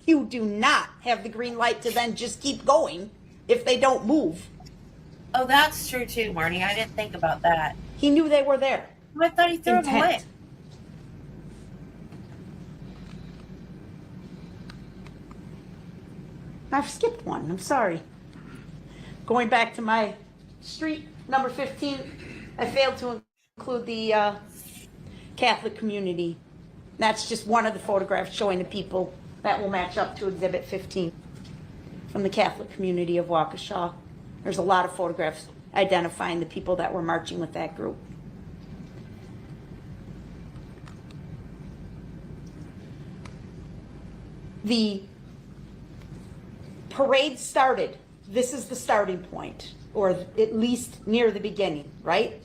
you do not have the green light to then just keep going if they don't move. Oh, that's true too, Marnie. I didn't think about that. He knew they were there. I thought he threw them away. I've skipped one. I'm sorry. Going back to my street number 15, I failed to include the Catholic community. That's just one of the photographs showing the people that will match up to Exhibit 15 from the Catholic community of Waukesha. There's a lot of photographs identifying the people that were marching with that group. The parade started. This is the starting point, or at least near the beginning, right?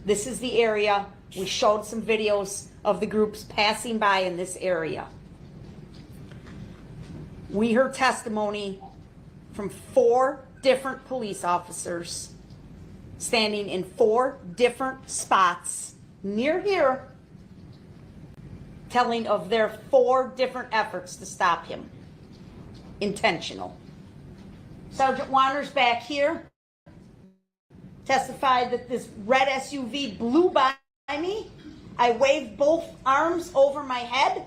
This is the area. We showed some videos of the groups passing by in this area. We heard testimony from 4 different police officers standing in 4 different spots near here, telling of their 4 different efforts to stop him. Intentional. Sergeant Wanders back here testified that this red SUV blew by me. I waved both arms over my head.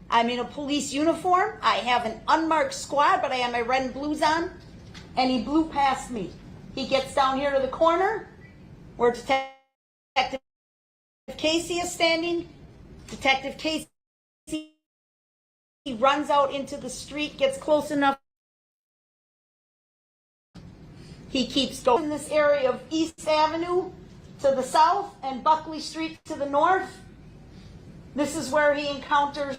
I'm in a police uniform. I have an unmarked squad, but I have my red and blues on. And he blew past me. He gets down here to the corner where Detective Casey is standing. Detective Casey runs out into the street, gets close enough. He keeps going in this area of East Avenue to the south and Buckley Street to the north. This is where he encounters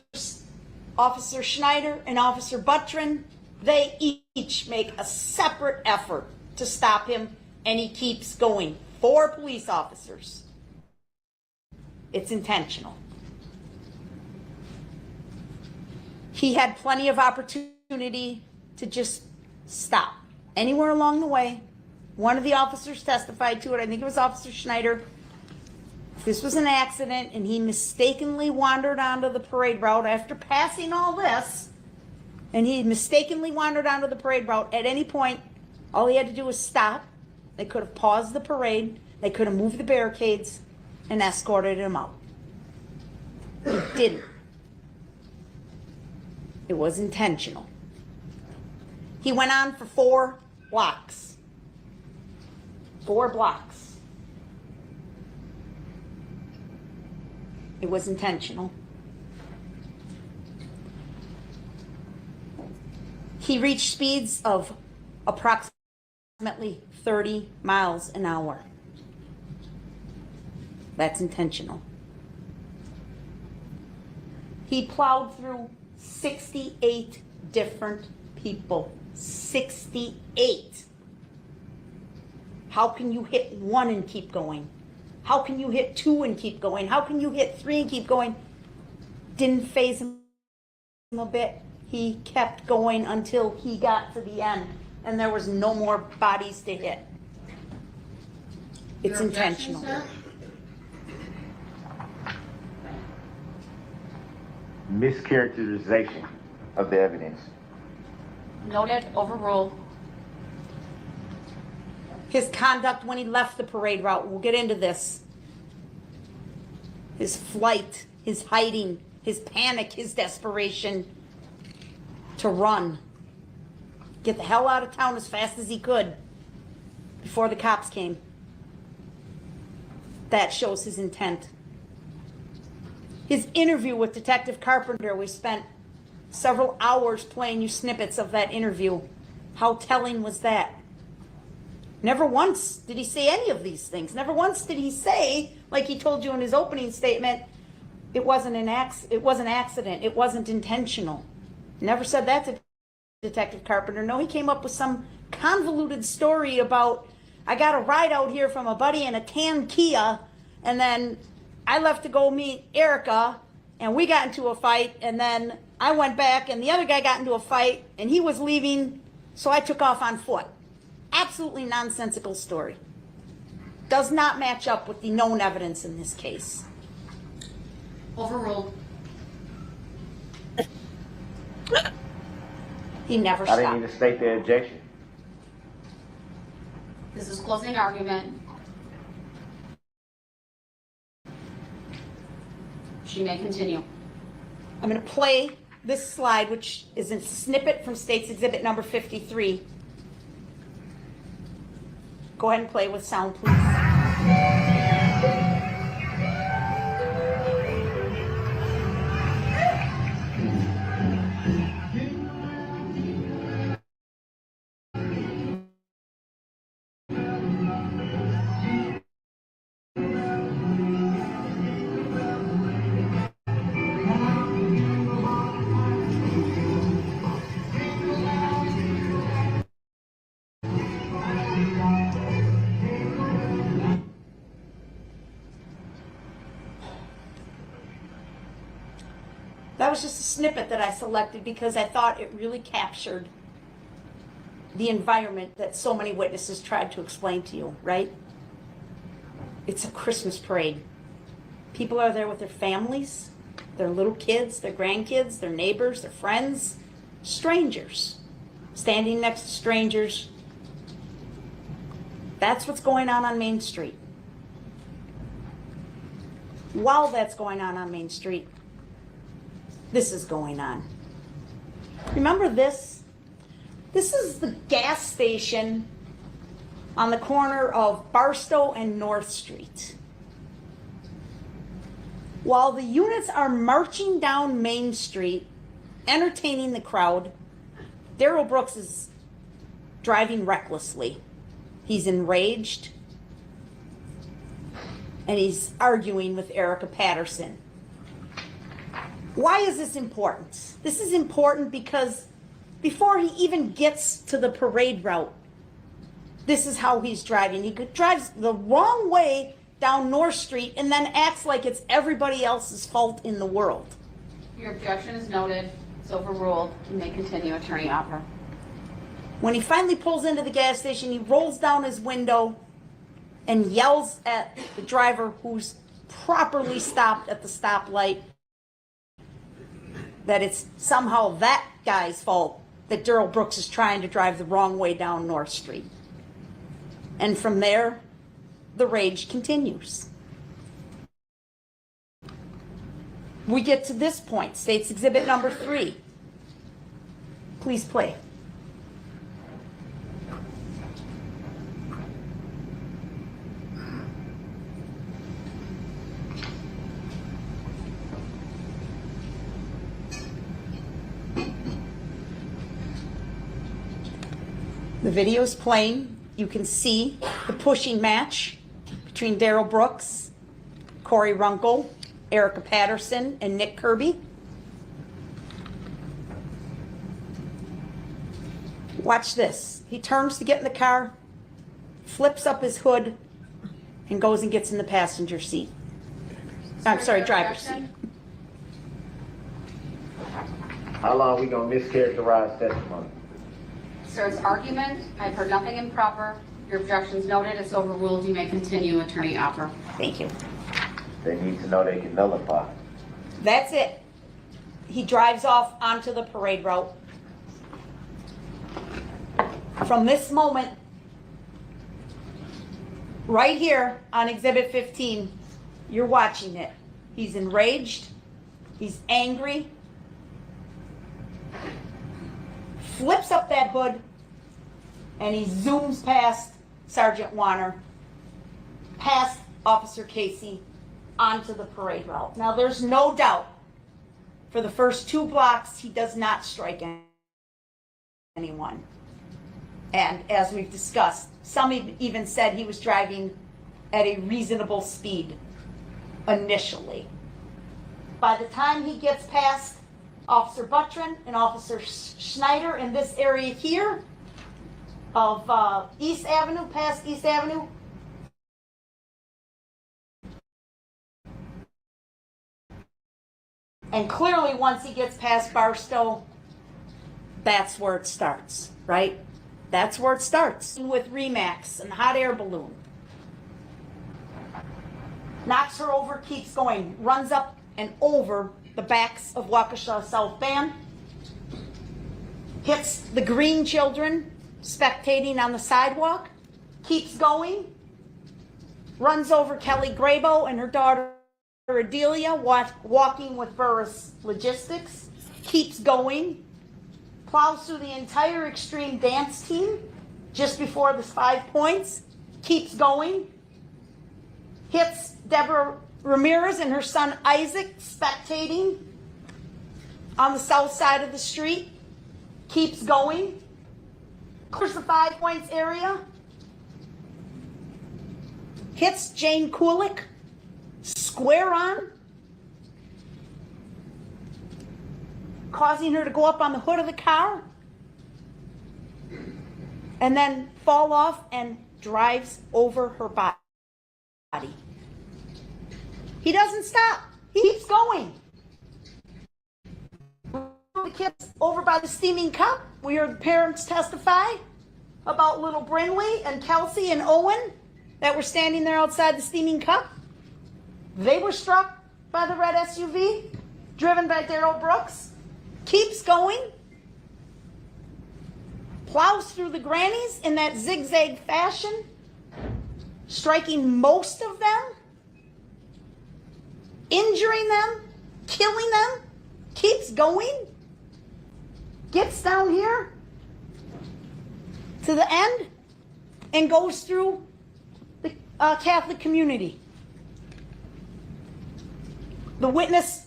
Officer Schneider and Officer Buttrin. They each make a separate effort to stop him, and he keeps going. 4 police officers. It's intentional. He had plenty of opportunity to just stop anywhere along the way. One of the officers testified to it. I think it was Officer Schneider. This was an accident, and he mistakenly wandered onto the parade route after passing all this, and he mistakenly wandered onto the parade route. At any point, all he had to do was stop. They could have paused the parade. They could have moved the barricades and escorted him out. He didn't. It was intentional. He went on for 4 blocks. 4 blocks. It was intentional. He reached speeds of approximately 30 miles an hour. That's intentional. He plowed through 68 different people. 68. How can you hit 1 and keep going? How can you hit 2 and keep going? How can you hit 3 and keep going? Didn't faze him a bit. He kept going until he got to the end, and there was no more bodies to hit. It's intentional. Mischaracterization of the evidence. Noted, overruled. His conduct when he left the parade route, we'll get into this. His flight, his hiding, his panic, his desperation to run. Get the hell out of town as fast as he could before the cops came. That shows his intent. His interview with Detective Carpenter, we spent several hours playing you snippets of that interview. How telling was that? Never once did he say any of these things. Never once did he say, like he told you in his opening statement, it wasn't an accident, it wasn't intentional. Never said that to Detective Carpenter. No, he came up with some convoluted story about, I got a ride out here from a buddy in a tan Kia, and then I left to go meet Erica, and we got into a fight, and then I went back, and the other guy got into a fight, and he was leaving, so I took off on foot. Absolutely nonsensical story. Does not match up with the known evidence in this case. Overruled. He never I stopped. didn't even state the objection. This is closing argument. She may continue. I'm going to play this slide, which is a snippet from State's Exhibit number 53. Go ahead and play with sound, please. snippet that I selected because I thought it really captured the environment that so many witnesses tried to explain to you, right? It's a Christmas parade. People are there with their families, their little kids, their grandkids, their neighbors, their friends, strangers, standing next to strangers. That's what's going on Main Street. While that's going on Main Street, this is going on. Remember this? This is the gas station on the corner of Barstow and North Street. While the units are marching down Main Street, entertaining the crowd, Darrell Brooks is driving recklessly. He's enraged, and he's arguing with Erica Patterson. Why is this important? This is important because before he even gets to the parade route, this is how he's driving. He drives the wrong way down North Street and then acts like it's everybody else's fault in the world. Your objection is noted. It's overruled. You may continue, Attorney Opper. When he finally pulls into the gas station, he rolls down his window and yells at the driver who's properly stopped at the stoplight that it's somehow that guy's fault that Darrell Brooks is trying to drive the wrong way down North Street. And from there, the rage continues. We get to this point, State's Exhibit number 3. Please play. The video's playing. You can see the pushing match between Darrell Brooks, Corey Runkle, Erica Patterson, and Nick Kirby. Watch this. He turns to get in the car, flips up his hood, and goes and gets in the passenger seat. I'm sorry, driver's seat. How long are we gonna mischaracterize testimony? Sir, it's argument. I've heard nothing improper. Your objection's noted. It's overruled. You may continue, Attorney Opper. Thank you. They need to know they can nullify. That's it. He drives off onto the parade route. From this moment, right here on Exhibit 15, you're watching it. He's enraged. He's angry. Flips up that hood, and he zooms past Sergeant Warner, past Officer Casey, onto the parade route. Now, there's no doubt, for the first 2 blocks, he does not strike anyone. And as we've discussed, some even said he was driving at a reasonable speed initially. By the time he gets past Officer Buttrin and Officer Schneider in this area here of East Avenue, past East Avenue, and clearly once he gets past Barstow, that's where it starts, right? That's where it starts. With Remax and hot air balloon. Knocks her over, keeps going, runs up and over the backs of Waukesha South Band, hits the green children spectating on the sidewalk, keeps going, runs over Kelly Grabo and her daughter Adelia walking with Burris Logistics, keeps going, plows through the entire extreme dance team just before the 5 points, keeps going, hits Deborah Ramirez and her son Isaac spectating on the south side of the street, keeps going, clears the 5 points area, hits Jane Kulik square on, causing her to go up on the hood of the car, and then fall off and drives over her body. He doesn't stop. He keeps going. over by the steaming cup, we heard the parents testify about little Brinley and Kelsey and Owen that were standing there outside the steaming cup. They were struck by the red SUV driven by Darrell Brooks. Keeps going. Plows through the grannies in that zigzag fashion, striking most of them, injuring them, killing them. Keeps going. Gets down here to the end and goes through the Catholic community. The witness,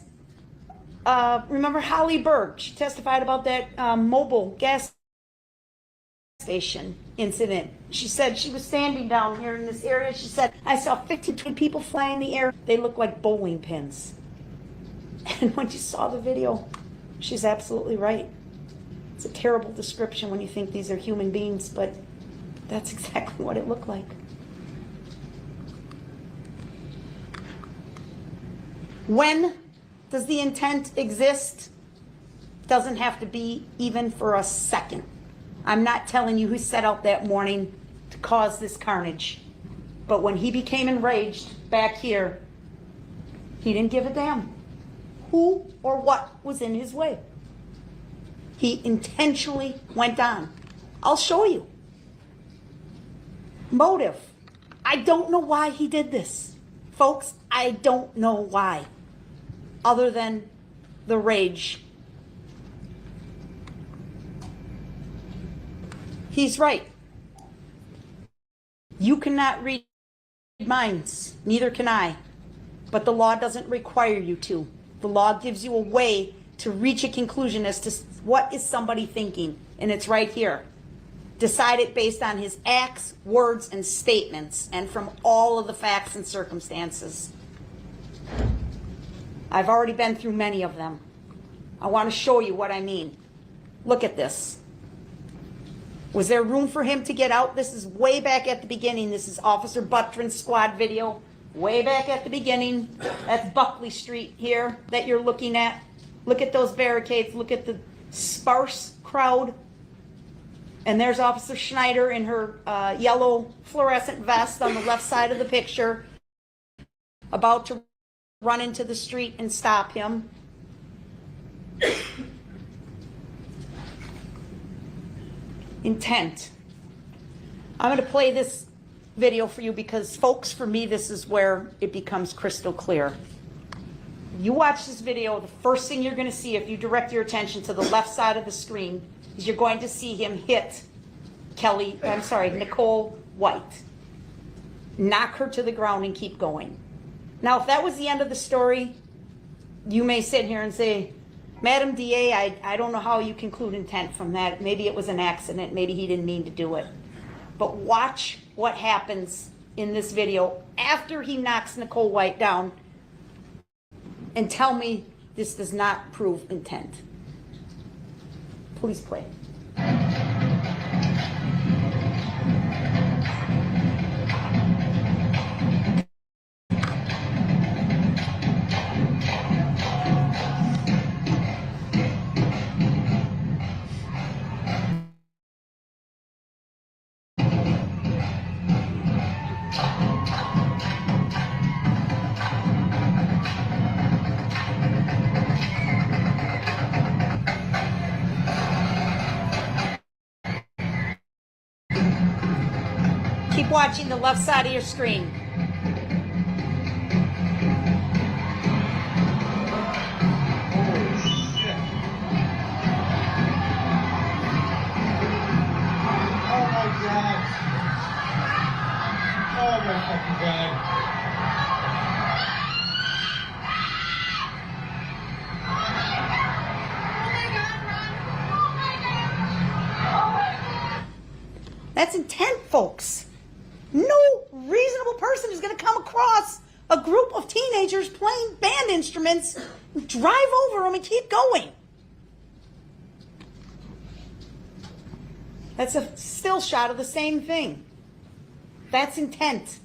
remember Holly Berg, she testified about that mobile gas station incident. She said she was standing down here in this area. She said, I saw 15 people fly in the air. They looked like bowling pins. And when she saw the video, she's absolutely right. It's a terrible description when you think these are human beings, but that's exactly what it looked like. When does the intent exist? Doesn't have to be even for a second. I'm not telling you who set out that morning to cause this carnage. But when he became enraged back here, he didn't give a damn who or what was in his way. He intentionally went on. I'll show you. Motive. I don't know why he did this. Folks, I don't know why. Other than the rage. He's right. You cannot read minds, neither can I. But the law doesn't require you to. The law gives you a way to reach a conclusion as to what is somebody thinking, and it's right here. Decide it based on his acts, words, and statements, and from all of the facts and circumstances. I've already been through many of them. I want to show you what I mean. Look at this. Was there room for him to get out? This is way back at the beginning. This is Officer Buttrin's squad video. Way back at the beginning. That's Buckley Street here that you're looking at. Look at those barricades. Look at the sparse crowd. And there's Officer Schneider in her yellow fluorescent vest on the left side of the picture, about to run into the street and stop him. Intent. I'm going to play this video for you because, folks, for me, this is where it becomes crystal clear. You watch this video, the first thing you're going to see if you direct your attention to the left side of the screen is you're going to see him hit Nicole White. Knock her to the ground and keep going. Now, if that was the end of the story, you may sit here and say, Madam DA, I don't know how you conclude intent from that. Maybe it was an accident. Maybe he didn't mean to do it. But watch what happens in this video after he knocks Nicole White down and tell me this does not prove intent. Please play. Keep watching the left side of your screen. That's intent, folks. No reasonable person is going to come across a group of teenagers playing band instruments, drive over them, and keep going. That's a still shot of the same thing. That's intent.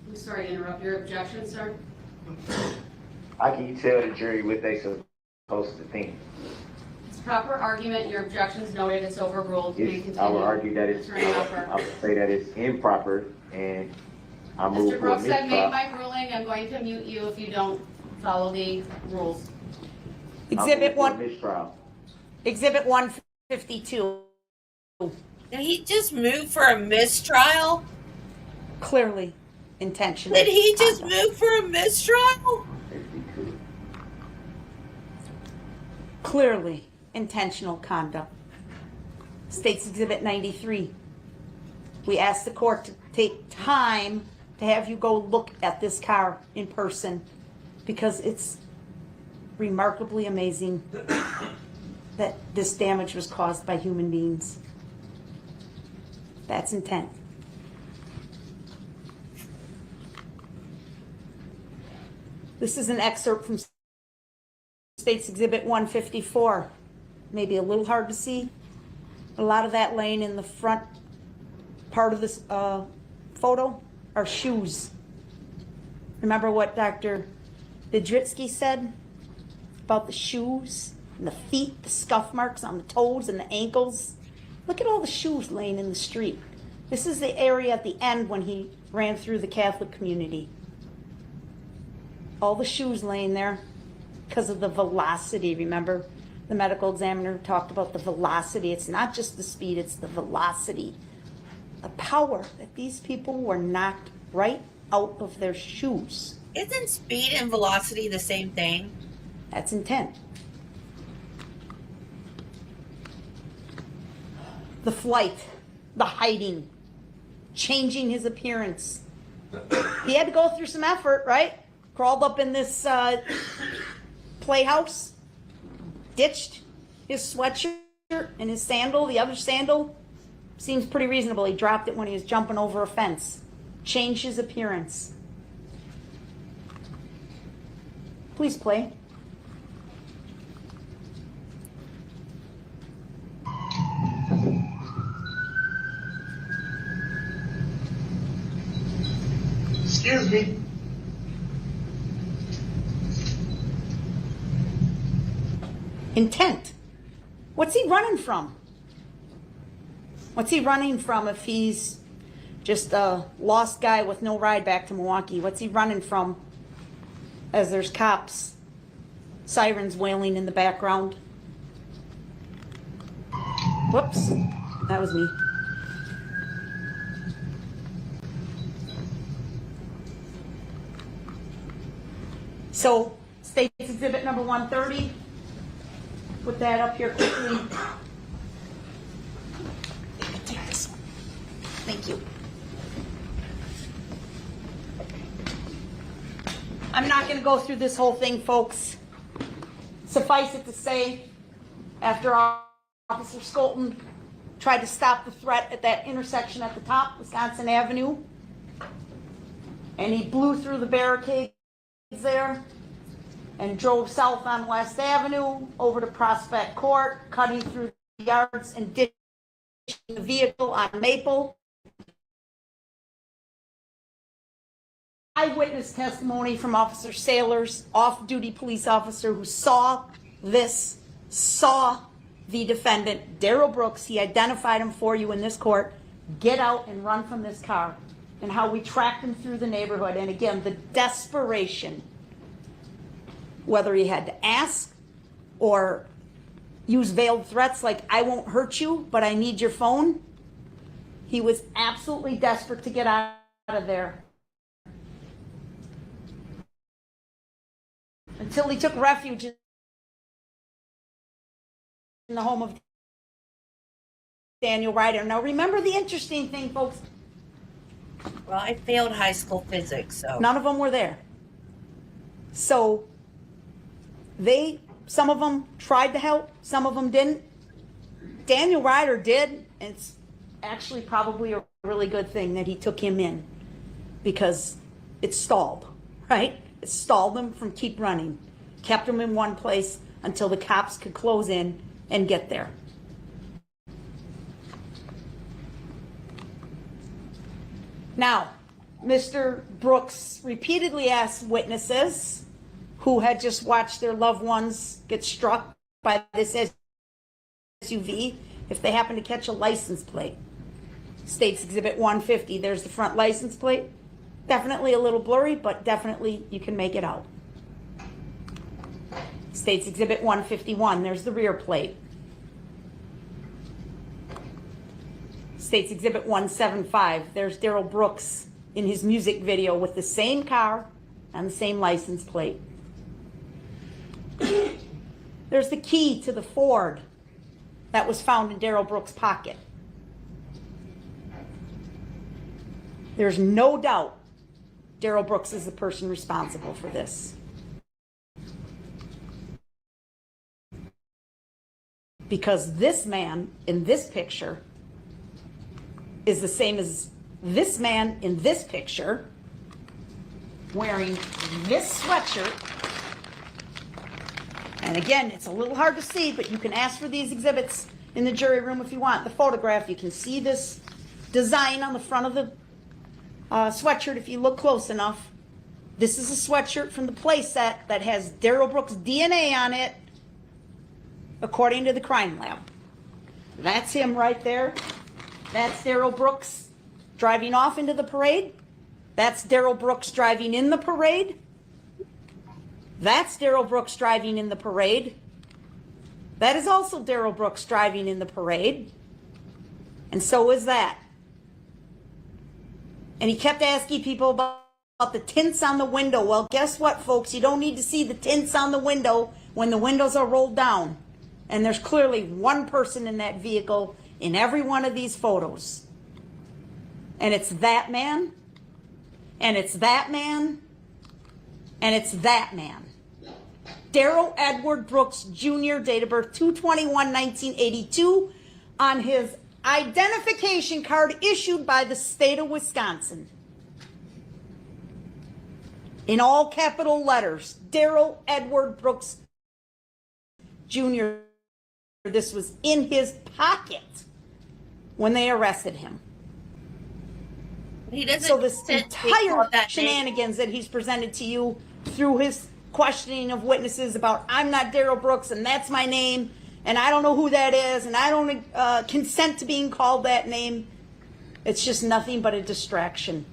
I'm sorry to interrupt your objection, sir. How can you tell the jury what they supposed to think? Proper argument, your objection's noted, it's overruled. You may continue. I would argue that it's, Attorney Alper. I would say that it's improper, and I move Mr. for a Brooks, I've made mistrial. my ruling. I'm going to mute you if you don't follow the rules. Exhibit I move for a 1, mistrial. Exhibit 152, Did he just move for a mistrial? clearly intentional. Did he just conduct. move for a mistrial? 52. Clearly intentional conduct. States Exhibit 93. We asked the court to take time to have you go look at this car in person because it's remarkably amazing that this damage was caused by human beings. That's intent. This is an excerpt from States Exhibit 154. Maybe a little hard to see. A lot of that laying in the front part of this photo are shoes. Remember what Dr. Vidritsky said about the shoes and the feet, the scuff marks on the toes and the ankles? Look at all the shoes laying in the street. This is the area at the end when he ran through the Catholic community. All the shoes laying there because of the velocity. Remember, the medical examiner talked about the velocity. It's not just the speed, it's the velocity. The power that these people were knocked right out of their shoes. Isn't speed and velocity the same thing? That's intent. The flight, the hiding, changing his appearance. He had to go through some effort, right? Crawled up in this playhouse, ditched his sweatshirt and his sandal. The other sandal seems pretty reasonable. He dropped it when he was jumping over a fence. Changed his appearance. Please play. Excuse me. Intent. What's he running from? What's he running from if he's just a lost guy with no ride back to Milwaukee? What's he running from as there's cops, sirens wailing in the background? Whoops, that was me. So, State's Exhibit number 130. Put that up here quickly. You can take this one. Thank you. I'm not going to go through this whole thing, folks. Suffice it to say, after Officer Skolton tried to stop the threat at that intersection at the top, Wisconsin Avenue, and he blew through the barricades there and drove south on West Avenue over to Prospect Court, cutting through the yards and ditching the vehicle on Maple. Eyewitness testimony from Officer Sailors, off-duty police officer who saw this, saw the defendant, Darrell Brooks. He identified him for you in this court. Get out and run from this car, and how we tracked him through the neighborhood. And again, the desperation, whether he had to ask or use veiled threats like, I won't hurt you, but I need your phone. He was absolutely desperate to get out of there. Until he took refuge in the home of Daniel Ryder. Now remember the interesting thing, folks. Well, I failed high school physics, so. None of them were there. So some of them tried to help, some of them didn't. Daniel Ryder did, and it's actually probably a really good thing that he took him in, because it stalled, right? It stalled them from keep running, kept them in one place until the cops could close in and get there. Now, Mr. Brooks repeatedly asked witnesses who had just watched their loved ones get struck by this SUV if they happen to catch a license plate. State's Exhibit 150, there's the front license plate. Definitely a little blurry, but definitely you can make it out. State's Exhibit 151, there's the rear plate. State's Exhibit 175, there's Darrell Brooks in his music video with the same car and the same license plate. There's the key to the Ford that was found in Darrell Brooks' pocket. There's no doubt Darrell Brooks is the person responsible for this. Because this man in this picture is the same as this man in this picture wearing this sweatshirt. And again, it's a little hard to see, but you can ask for these exhibits in the jury room if you want. The photograph, you can see this design on the front of the sweatshirt if you look close enough. This is a sweatshirt from the play set that has Darrell Brooks' DNA on it, according to the crime lab. That's him right there. That's Darrell Brooks driving off into the parade. That's Darrell Brooks driving in the parade. That's Darrell Brooks driving in the parade. That is also Darrell Brooks driving in the parade. And so is that. And he kept asking people about the tints on the window. Well, guess what, folks? You don't need to see the tints on the window when the windows are rolled down. And there's clearly one person in that vehicle in every one of these photos. And it's that man. And it's that man. And it's that man. Darrell Edward Brooks Jr., date of birth 2/21/1982, on his identification card issued by the state of Wisconsin. In all capital letters, Darrell Edward Brooks Jr. This was in his pocket when they arrested him. He doesn't. So this entire shenanigans that he's presented to you through his questioning of witnesses about I'm not Darrell Brooks and that's my name and I don't know who that is and I don't consent to being called that name. It's just nothing but a distraction.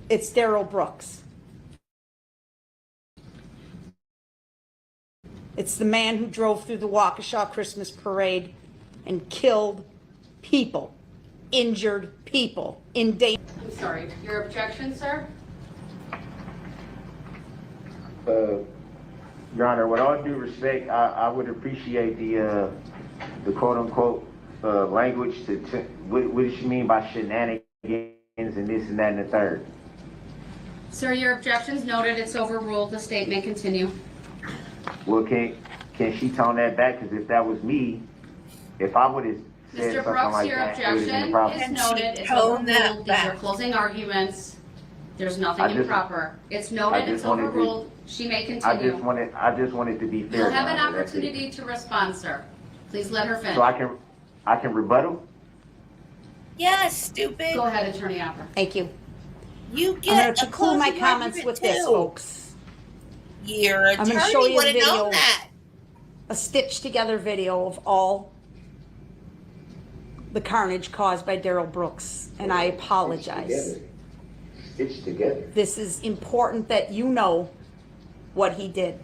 It's Darrell Brooks. It's the man who drove through the Waukesha Christmas parade and killed people, injured people, endangered. I'm sorry, your objection, sir? Your Honor, with all due respect, I would appreciate the quote-unquote language what does she mean by shenanigans and this and that and the third? Sir, your objection's noted. It's overruled. The state may continue. Well, can she tone that back? Because if that was me, if I would have said Mr. something Brooks, like your that, it would have been a objection problem. is noted. It's tone that overruled. These are back? closing arguments. There's nothing improper. It's I noted. just It's wanted to- overruled. She may I continue. just wanted to be fair. You'll have Your an Honor, that's it. opportunity to respond, sir. Please let her finish. So I can rebuttal? Yeah, stupid. Go ahead, Attorney Opper. Thank you. You I'm get going to conclude my comments with this, folks. Your I'm gonna attorney show you a would have video. known that. A stitched together video of all the carnage caused by Darrell Brooks, and I apologize. It's together. This is important that you know what he did.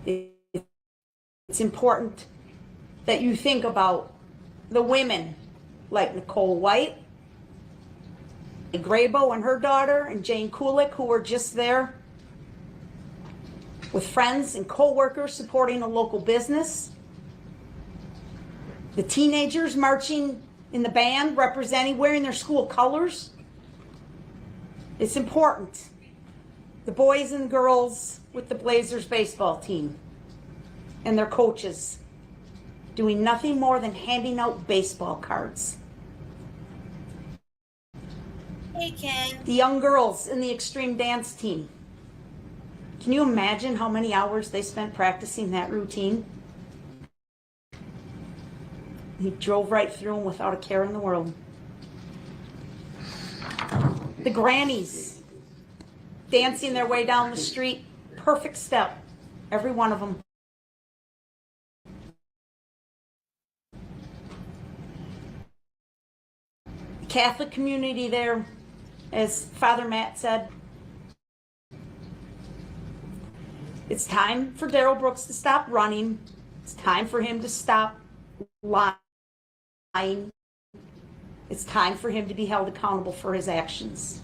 It's important that you think about the women like Nicole White, Graybo and her daughter, and Jane Kulik, who were just there with friends and co-workers supporting a local business. The teenagers marching in the band, representing, wearing their school colors. It's important. The boys and girls with the Blazers baseball team and their coaches doing nothing more than handing out baseball cards. Hey, Ken. The young girls in the extreme dance team. Can you imagine how many hours they spent practicing that routine? He drove right through them without a care in the world. The grannies dancing their way down the street, perfect step, every one of them. Catholic community there, as Father Matt said. It's time for Darrell Brooks to stop running. It's time for him to stop lying. It's time for him to be held accountable for his actions.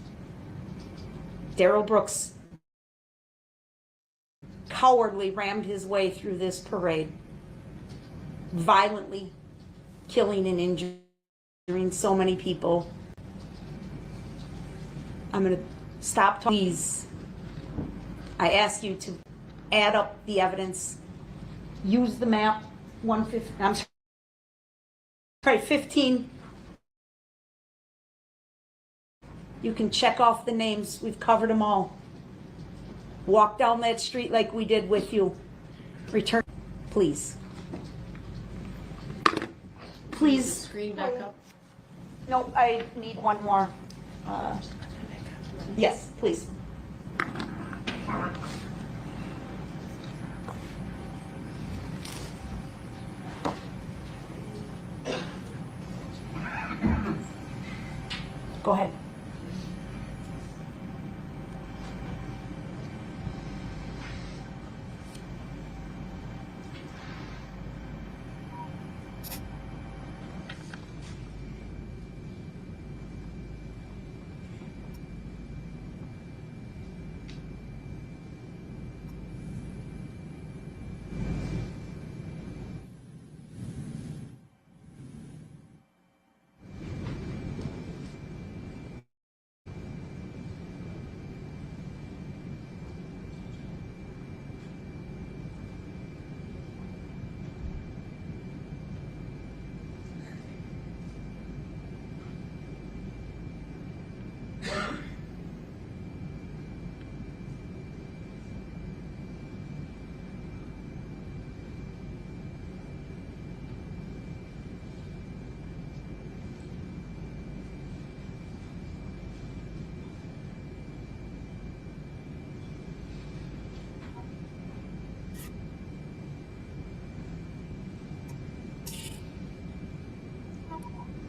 Darrell Brooks cowardly rammed his way through this parade, violently killing and injuring so many people. I'm going to stop talking. Please, I ask you to add up the evidence. Use the map 150. I'm sorry, 15. You can check off the names. We've covered them all. Walk down that street like we did with you. Return, please. Please. Screen back up. No, I need one more. Yes, please. Go ahead.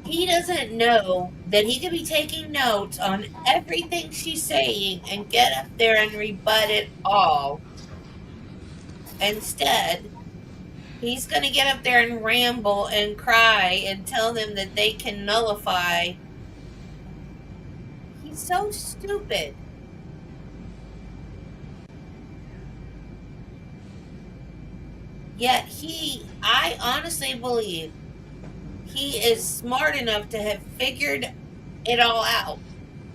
He doesn't know that he could be taking notes on everything she's saying and get up there and rebut it all. Instead, he's going to get up there and ramble and cry and tell them that they can nullify. He's so stupid. Yet I honestly believe he is smart enough to have figured it all out.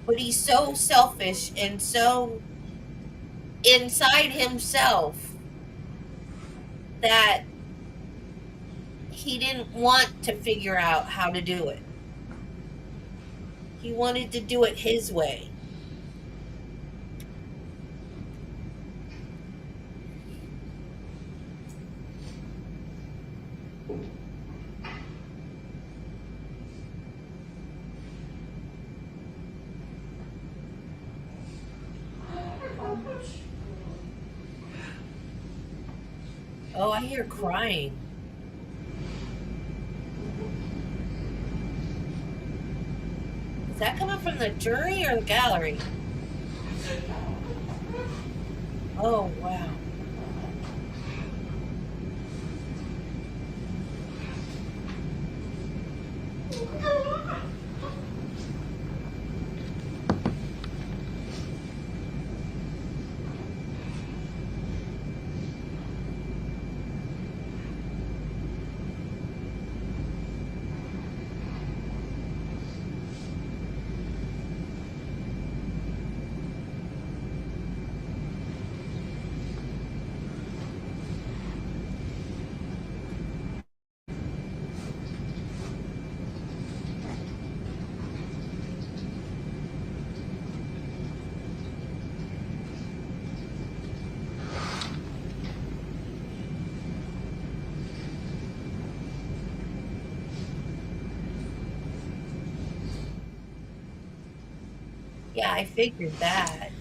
But he's so selfish and so inside himself that he didn't want to figure out how to do it. He wanted to do it his way. Oh, I hear crying. Is that coming from the jury or the gallery? Oh, wow. Yeah, I figured that.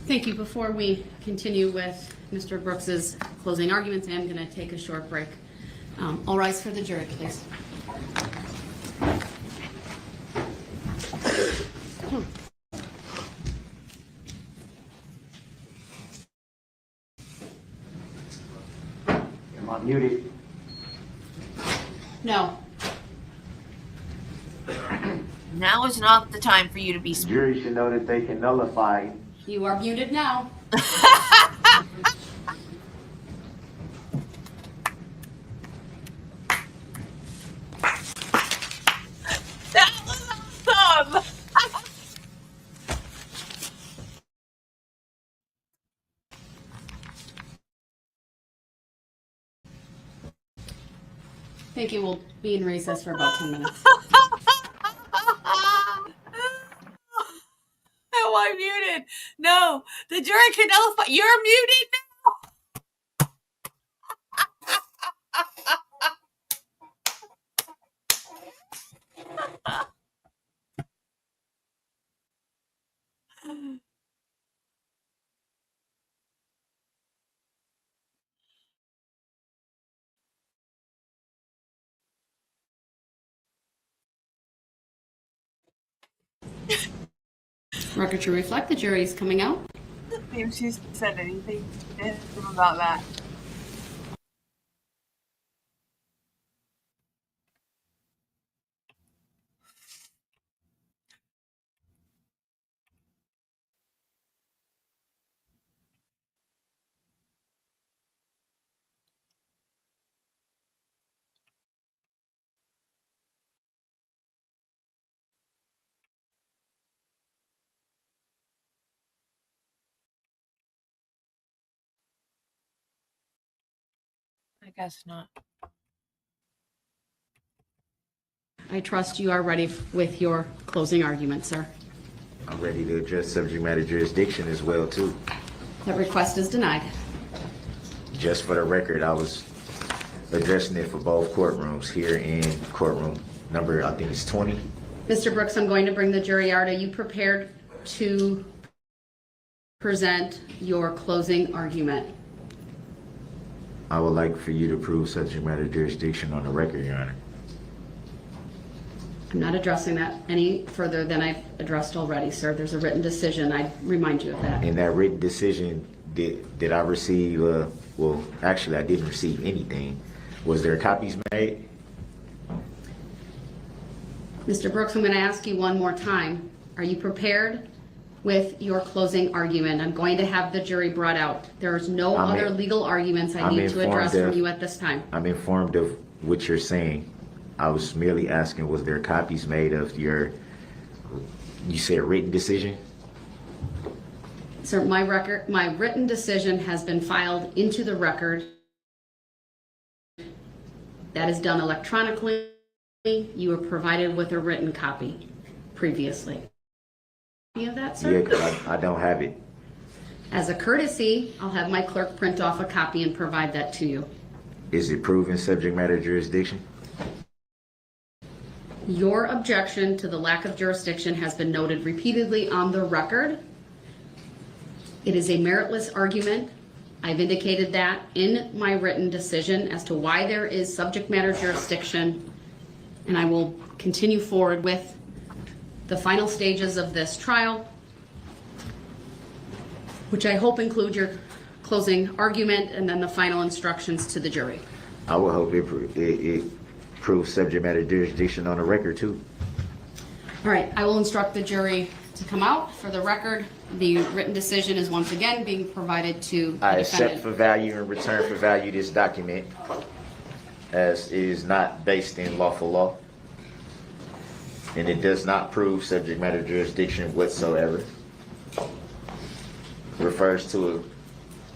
Thank you. Before we continue with Mr. Brooks's closing arguments, I am going to take a short break. All rise for the jury, please. No. Now is not the time for you to be. The jury should know that they can nullify. You are muted now. That was awesome. Thank you. We'll be in recess for about 10 minutes. Oh, I'm muted. No, the jury can nullify. You're muted now. Record to reflect the jury is coming out. Maybe she said anything about that. I guess not. I trust you are ready with your closing argument, sir. I'm ready to address subject matter jurisdiction as well, too. That request is denied. Just for the record, I was addressing it for both courtrooms here in courtroom number, I think it's 20. Mr. Brooks, I'm going to bring the jury out. Are you prepared to present your closing argument? I would like for you to prove subject matter jurisdiction on the record, Your Honor. I'm not addressing that any further than I've addressed already, sir. There's a written decision. I remind you of that. In that written decision, did I receive, well, actually, I didn't receive anything. Was there copies made? Mr. Brooks, I'm going to ask you one more time. Are you prepared with your closing argument? I'm going to have the jury brought out. There is no other legal arguments I need to address from you at this time. I'm informed of what you're saying. I was merely asking, was there copies made of your, you said written decision? Sir, my written decision has been filed into the record. That is done electronically. You were provided with a written copy previously. You have that, sir? Yeah, because I don't have it. As a courtesy, I'll have my clerk print off a copy and provide that to you. Is it proven subject matter jurisdiction? Your objection to the lack of jurisdiction has been noted repeatedly on the record. It is a meritless argument. I've indicated that in my written decision as to why there is subject matter jurisdiction, and I will continue forward with the final stages of this trial, which I hope include your closing argument and then the final instructions to the jury. I would hope it proves subject matter jurisdiction on the record too. All right, I will instruct the jury to come out. For the record, the written decision is once again being provided to the I defendant. accept for value and return for value this document, as it is not based in lawful law, and it does not prove subject matter jurisdiction whatsoever. Refers to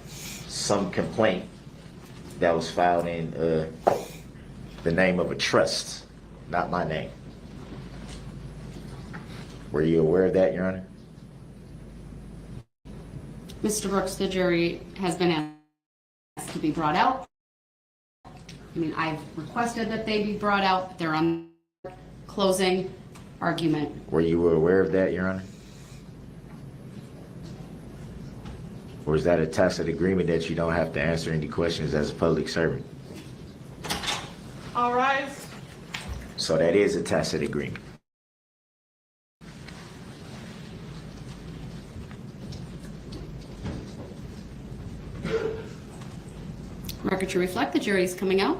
some complaint that was filed in the name of a trust, not my name. Were you aware of that, Your Honor? Mr. Brooks, the jury has been asked to be brought out. I mean, I've requested that they be brought out. They're on closing argument. Were you aware of that, Your Honor? Or is that a tacit agreement that you don't have to answer any questions as a public servant? All rise. So that is a tacit agreement. Record to reflect the jury is coming out.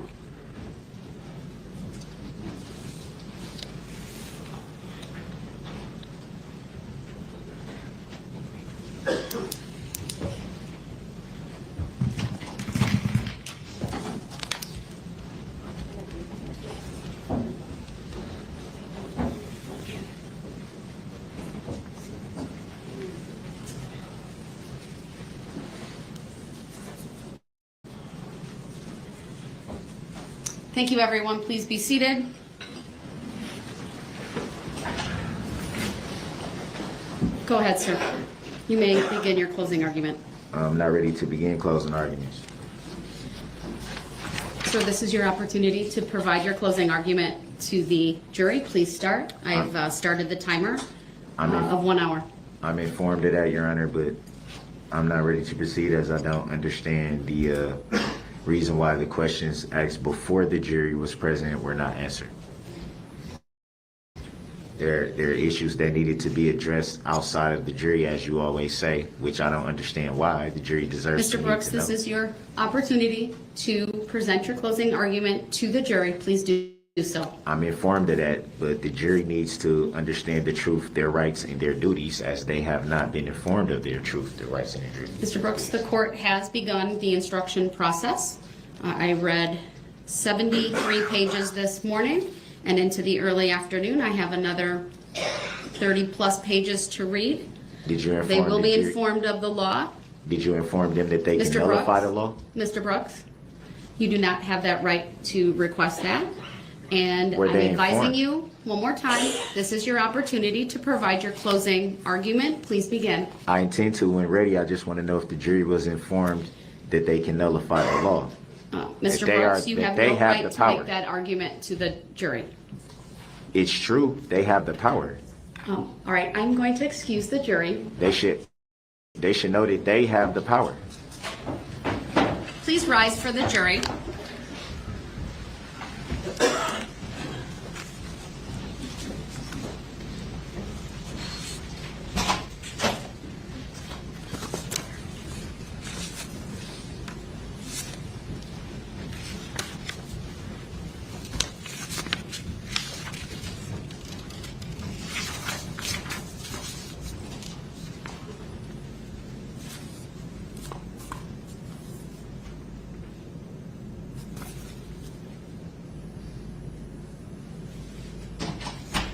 Thank you, everyone. Please be seated. Go ahead, sir. You may begin your closing argument. I'm not ready to begin closing arguments. So this is your opportunity to provide your closing argument to the jury. Please start. I've started the timer of 1 hour. I'm informed of that, Your Honor, but I'm not ready to proceed as I don't understand the reason why the questions asked before the jury was present were not answered. There are issues that needed to be addressed outside of the jury, as you always say, which I don't understand why. The jury deserves to Mr. need Brooks, to know. this is your opportunity to present your closing argument to the jury. Please do so. I'm informed of that, but the jury needs to understand the truth, their rights, and their duties, as they have not been informed of their truth, their rights, and their duties. Mr. Brooks, the court has begun the instruction process. I read 73 pages this morning, and into the early afternoon, I have another 30 plus pages to read. Did you inform They will be the jury? informed of the law. Did you inform them that they can Mr. nullify the Brooks? law? Mr. Brooks, you do not have that right to request that. And Were I'm they advising informed? you, one more time, this is your opportunity to provide your closing argument. Please begin. I intend to when ready. I just want to know if the jury was informed that they can nullify the law. Mr. they Brooks, are- you that have they no have right the to power. make that argument to the jury. It's true, they have the power. All right, I'm going to excuse the jury. They should know that they have the power. Please rise for the jury.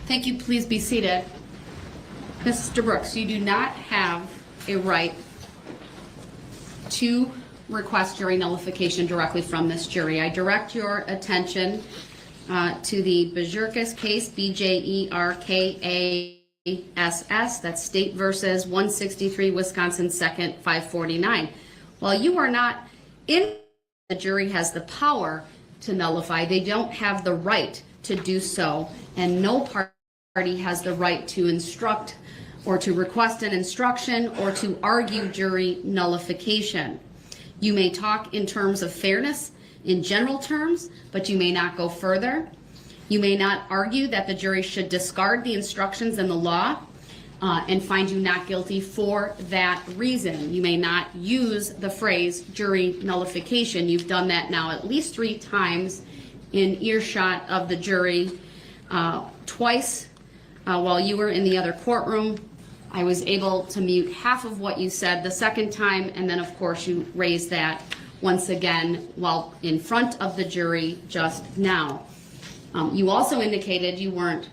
Thank you. Please be seated. Mr. Brooks, you do not have a right to request jury nullification directly from this jury. I direct your attention to the Bjerkes case, Bjerkass, that's State versus 163 Wisconsin 2nd 549. While you are not in, the jury has the power to nullify. They don't have the right to do so, and no party has the right to instruct or to request an instruction or to argue jury nullification. You may talk in terms of fairness in general terms, but you may not go further. You may not argue that the jury should discard the instructions in the law and find you not guilty for that reason. You may not use the phrase jury nullification. You've done that now at least 3 times in earshot of the jury. Twice while you were in the other courtroom, I was able to mute half of what you said the second time, and then of course you raised that once again while in front of the jury just now. You also indicated you weren't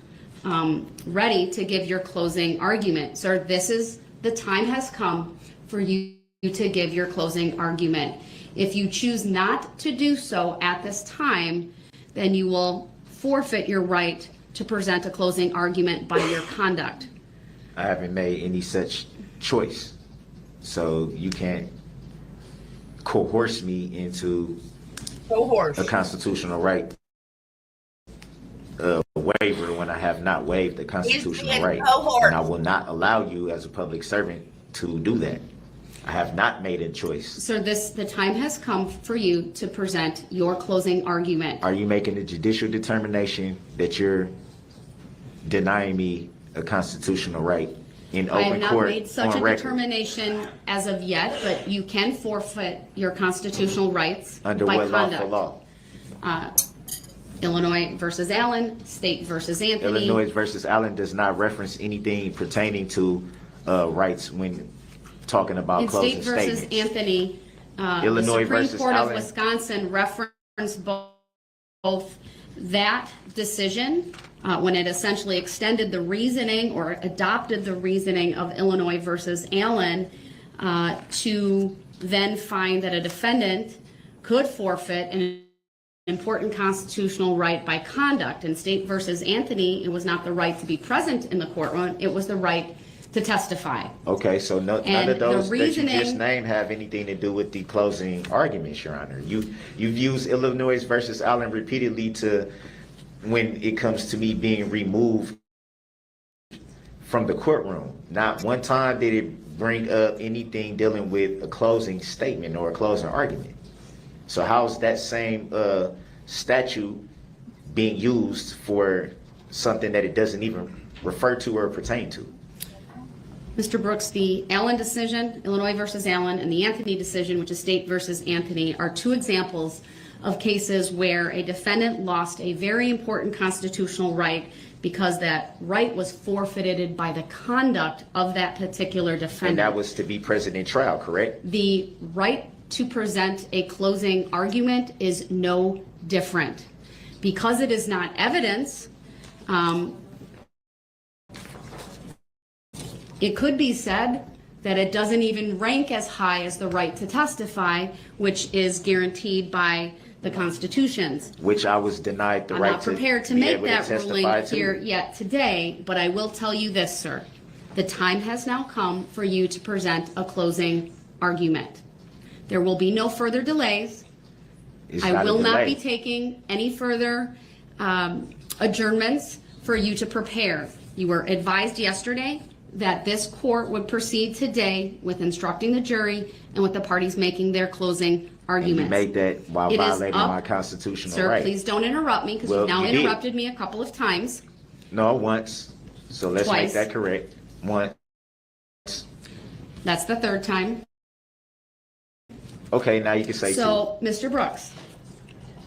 ready to give your closing argument. Sir, the time has come for you to give your closing argument. If you choose not to do so at this time, then you will forfeit your right to present a closing argument by your conduct. I haven't made any such choice, so you can't coerce me into a constitutional right waiver when I have not waived the constitutional right, and I will not allow you as a public servant to do that. I have not made a choice. Sir, the time has come for you to present your closing argument. Are you making a judicial determination that you're denying me a constitutional right in I have open not court made such a on record? determination as of yet, but you can forfeit your constitutional rights Under by what conduct. lawful law? Illinois versus Allen, State versus Anthony. Illinois versus Allen does not reference anything pertaining to rights when talking about In closing State versus statements. Anthony, Illinois the Supreme versus Court Allen. of Wisconsin referenced both that decision when it essentially extended the reasoning or adopted the reasoning of Illinois versus Allen to then find that a defendant could forfeit an important constitutional right by conduct. In State versus Anthony, it was not the right to be present in the courtroom, it was the right to testify. Okay, so none And of those the that you just reasoning- named have anything to do with the closing arguments, Your Honor. You've used Illinois versus Allen repeatedly to, when it comes to me being removed from the courtroom. Not one time did it bring up anything dealing with a closing statement or a closing argument. So how's that same statute being used for something that it doesn't even refer to or pertain to? Mr. Brooks, the Allen decision, Illinois versus Allen, and the Anthony decision, which is State versus Anthony, are two examples of cases where a defendant lost a very important constitutional right because that right was forfeited by the conduct of that particular defendant. And that was to be present in trial, correct? The right to present a closing argument is no different. Because it is not evidence, it could be said that it doesn't even rank as high as the right to testify, which is guaranteed by the constitutions. Which I was denied the I'm right not to prepared to be make able to that ruling testify to. here yet today, but I will tell you this, sir. The time has now come for you to present a closing argument. There will be no further delays. It's I not a will not delay. be taking any further adjournments for you to prepare. You were advised yesterday that this court would proceed today with instructing the jury and with the parties making their closing And you arguments. made that while It is violating up- my constitutional Sir, right. please don't interrupt me because Well, you've now you did. interrupted me a couple of times. No, once. So let's Twice. make that correct. Once. That's the third time. Okay, now you can say two. So, Mr. Brooks,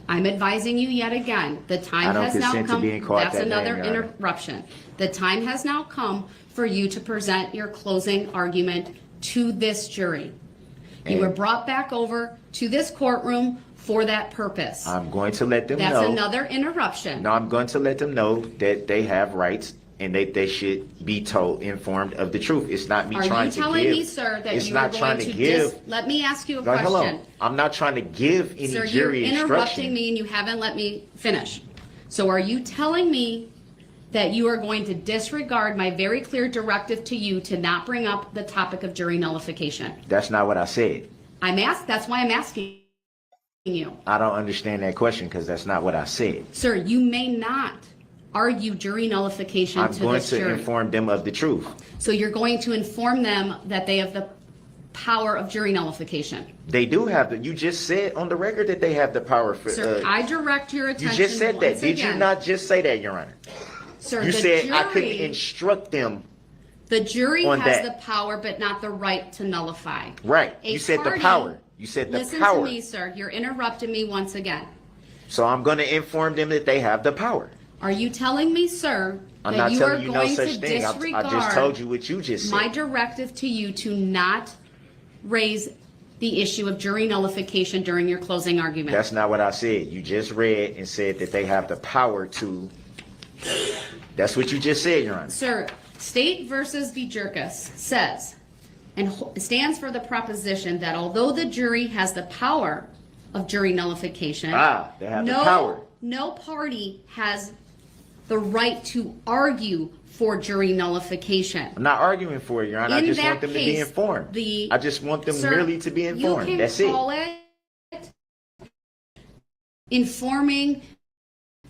I'm advising you yet again, the I time don't has now consent to come. being called That's that another name, Your Honor. interruption. The time has now come for you to present your closing argument to this jury. You And- were brought back over to this courtroom for that purpose. I'm going to let them That's know. another interruption. No, I'm going to let them know that they have rights and they should be told, informed of the truth. It's not me Are trying you to telling give. me, sir, that it's you are not trying going to give. let me ask you a No, hold question. on. I'm not trying to give any Sir, you're jury interrupting instruction. me and you haven't let me finish. So are you telling me that you are going to disregard my very clear directive to you to not bring up the topic of jury nullification? That's not what I said. That's why I'm asking you. I don't understand that question because that's not what I said. Sir, you may not argue jury nullification I'm to going this to jury. inform them of the truth. So you're going to inform them that they have the power of jury nullification. They do have the. You just said on the record that they have the power for. Sir, I direct your You attention just said that. once Did you again. not just say that, Your Honor? Sir, You the said I couldn't jury- instruct them. The jury on has that. the power, but not the right to nullify. Right. A You said the party- power. You said the Listen power. to me, sir. You're interrupting me once again. So I'm going to inform them that they have the power. Are you telling me, sir, I'm that not you are telling you no going such to thing. I disregard just told you what you just said. my directive to you to not raise the issue of jury nullification during your closing argument? That's not what I said. You just read and said that they have the power to. That's what you just said, Your Honor. Sir, State versus Vjerkas says and stands for the proposition that although the jury has the power of jury nullification, They have the power. no party has the right to argue for jury nullification. I'm not arguing for it, Your Honor. I In just that want them to be case, informed. the- I just want them Sir, merely to be informed. You can That's it. call it informing,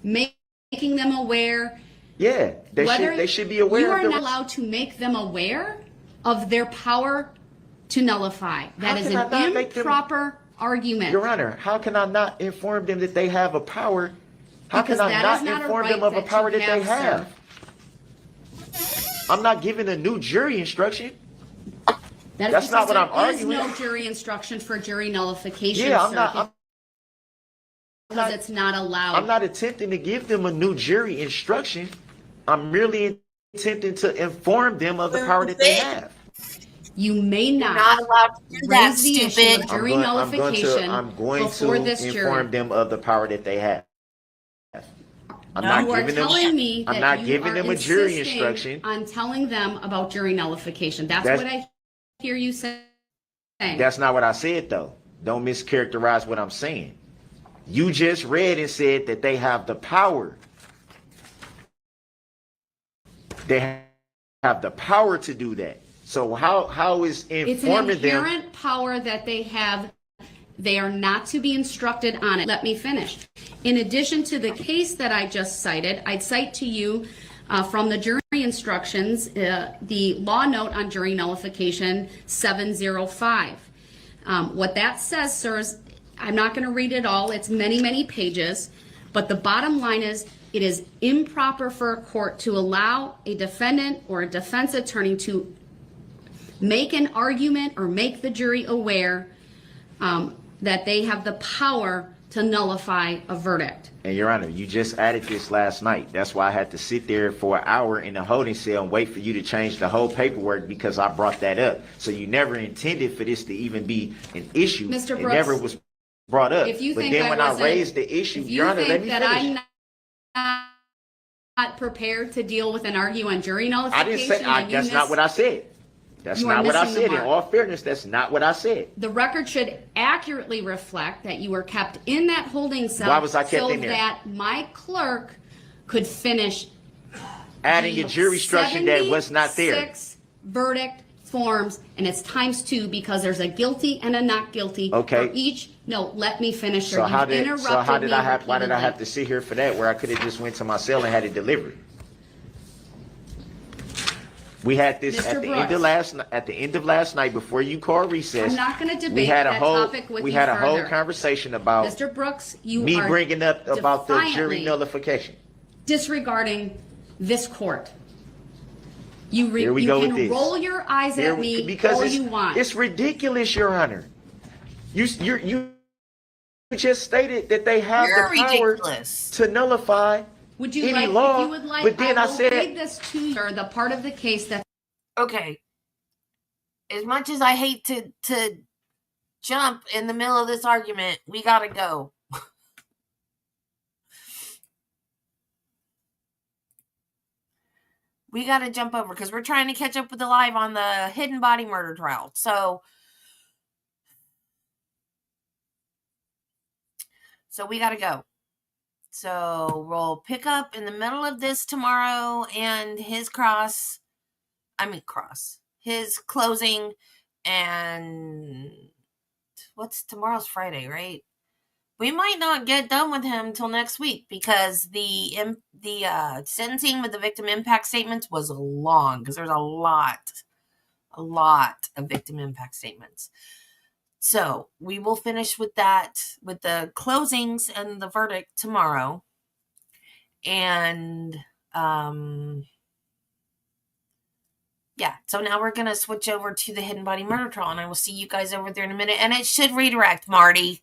making them aware. Yeah, they should be aware you of are the. not allowed to make them aware of their power to nullify. That How is can I an not make them- improper argument. Your Honor, how can I not inform them that they have a power? How Because can I that not is not a inform right them of a that you power that they have, have? I'm not giving a new jury instruction. That is That's not because what I'm there is arguing. no jury instruction for jury nullification, Yeah, I'm sir, not. because it's not allowed. I'm not attempting to give them a new jury instruction. I'm merely attempting to inform them of the power that they have. You may not, Not allowed to do that, raise the issue stupid. of jury nullification I'm going before to this inform jury. them of the power that they have. I'm No, not You are giving them. telling me I'm that not you giving are them a jury insisting instruction. on telling them about jury nullification. That's That's- what I hear you saying. That's not what I said, though. Don't mischaracterize what I'm saying. You just read and said that they have the power. They have the power to do that. So how is It's an informing them? inherent power that they have. They are not to be instructed on it. Let me finish. In addition to the case that I just cited, I'd cite to you from the jury instructions, the law note on jury nullification 705. What that says, sirs, I'm not going to read it all. It's many, many pages. But the bottom line is, it is improper for a court to allow a defendant or a defense attorney to make an argument or make the jury aware that they have the power to nullify a verdict. And Your Honor, you just added this last night. That's why I had to sit there for an hour in the holding cell and wait for you to change the whole paperwork, because I brought that up. So you never intended for this to even be an issue. Mr. It Brooks, never was brought up. If you But think then when I wasn't- raised the issue, if you Your Honor, let think me that finish. I'm not prepared to deal with an argument on jury I nullification, didn't say, that's not what I said. That's You are not what I missing the said. In mark. all fairness, that's not what I said. The record should accurately reflect that you were kept in that holding cell Why was I kept so in there? that my clerk could finish Adding a jury instruction that was not there. 76 verdict forms, and it's times 2 because there's a guilty and a not guilty Okay. for each. No, let me finish. So how did interrupted why me did I have repeatedly. to sit here for that, where I could have just went to my cell and had it delivered? We had this Mr. at the end of last night before you called recess. I'm not going to We debate had a that whole topic with we you had a whole further. conversation about Mr. Brooks, you me are bringing up about the jury defiantly nullification. disregarding this court. Here we you go can with this. roll your eyes Here at we- me because all it's, you want. it's ridiculous, Your Honor. You just stated that they have You're the power ridiculous. to nullify Would you any like, law, if you would like, but then I will said- read this to you, or the part of the case that Okay. As much as I hate to jump in the middle of this argument, we gotta go. We gotta jump over because we're trying to catch up with the live on the hidden body murder trial. So we gotta go. So we'll pick up in the middle of this tomorrow, and his his closing, and what's tomorrow's Friday, right? We might not get done with him till next week because the sentencing with the victim impact statements was long, because there's a lot of victim impact statements. So we will finish with that, with the closings and the verdict tomorrow. And yeah, so now we're going to switch over to the hidden body murder trial, and I will see you guys over there in a minute. And it should redirect, Marty.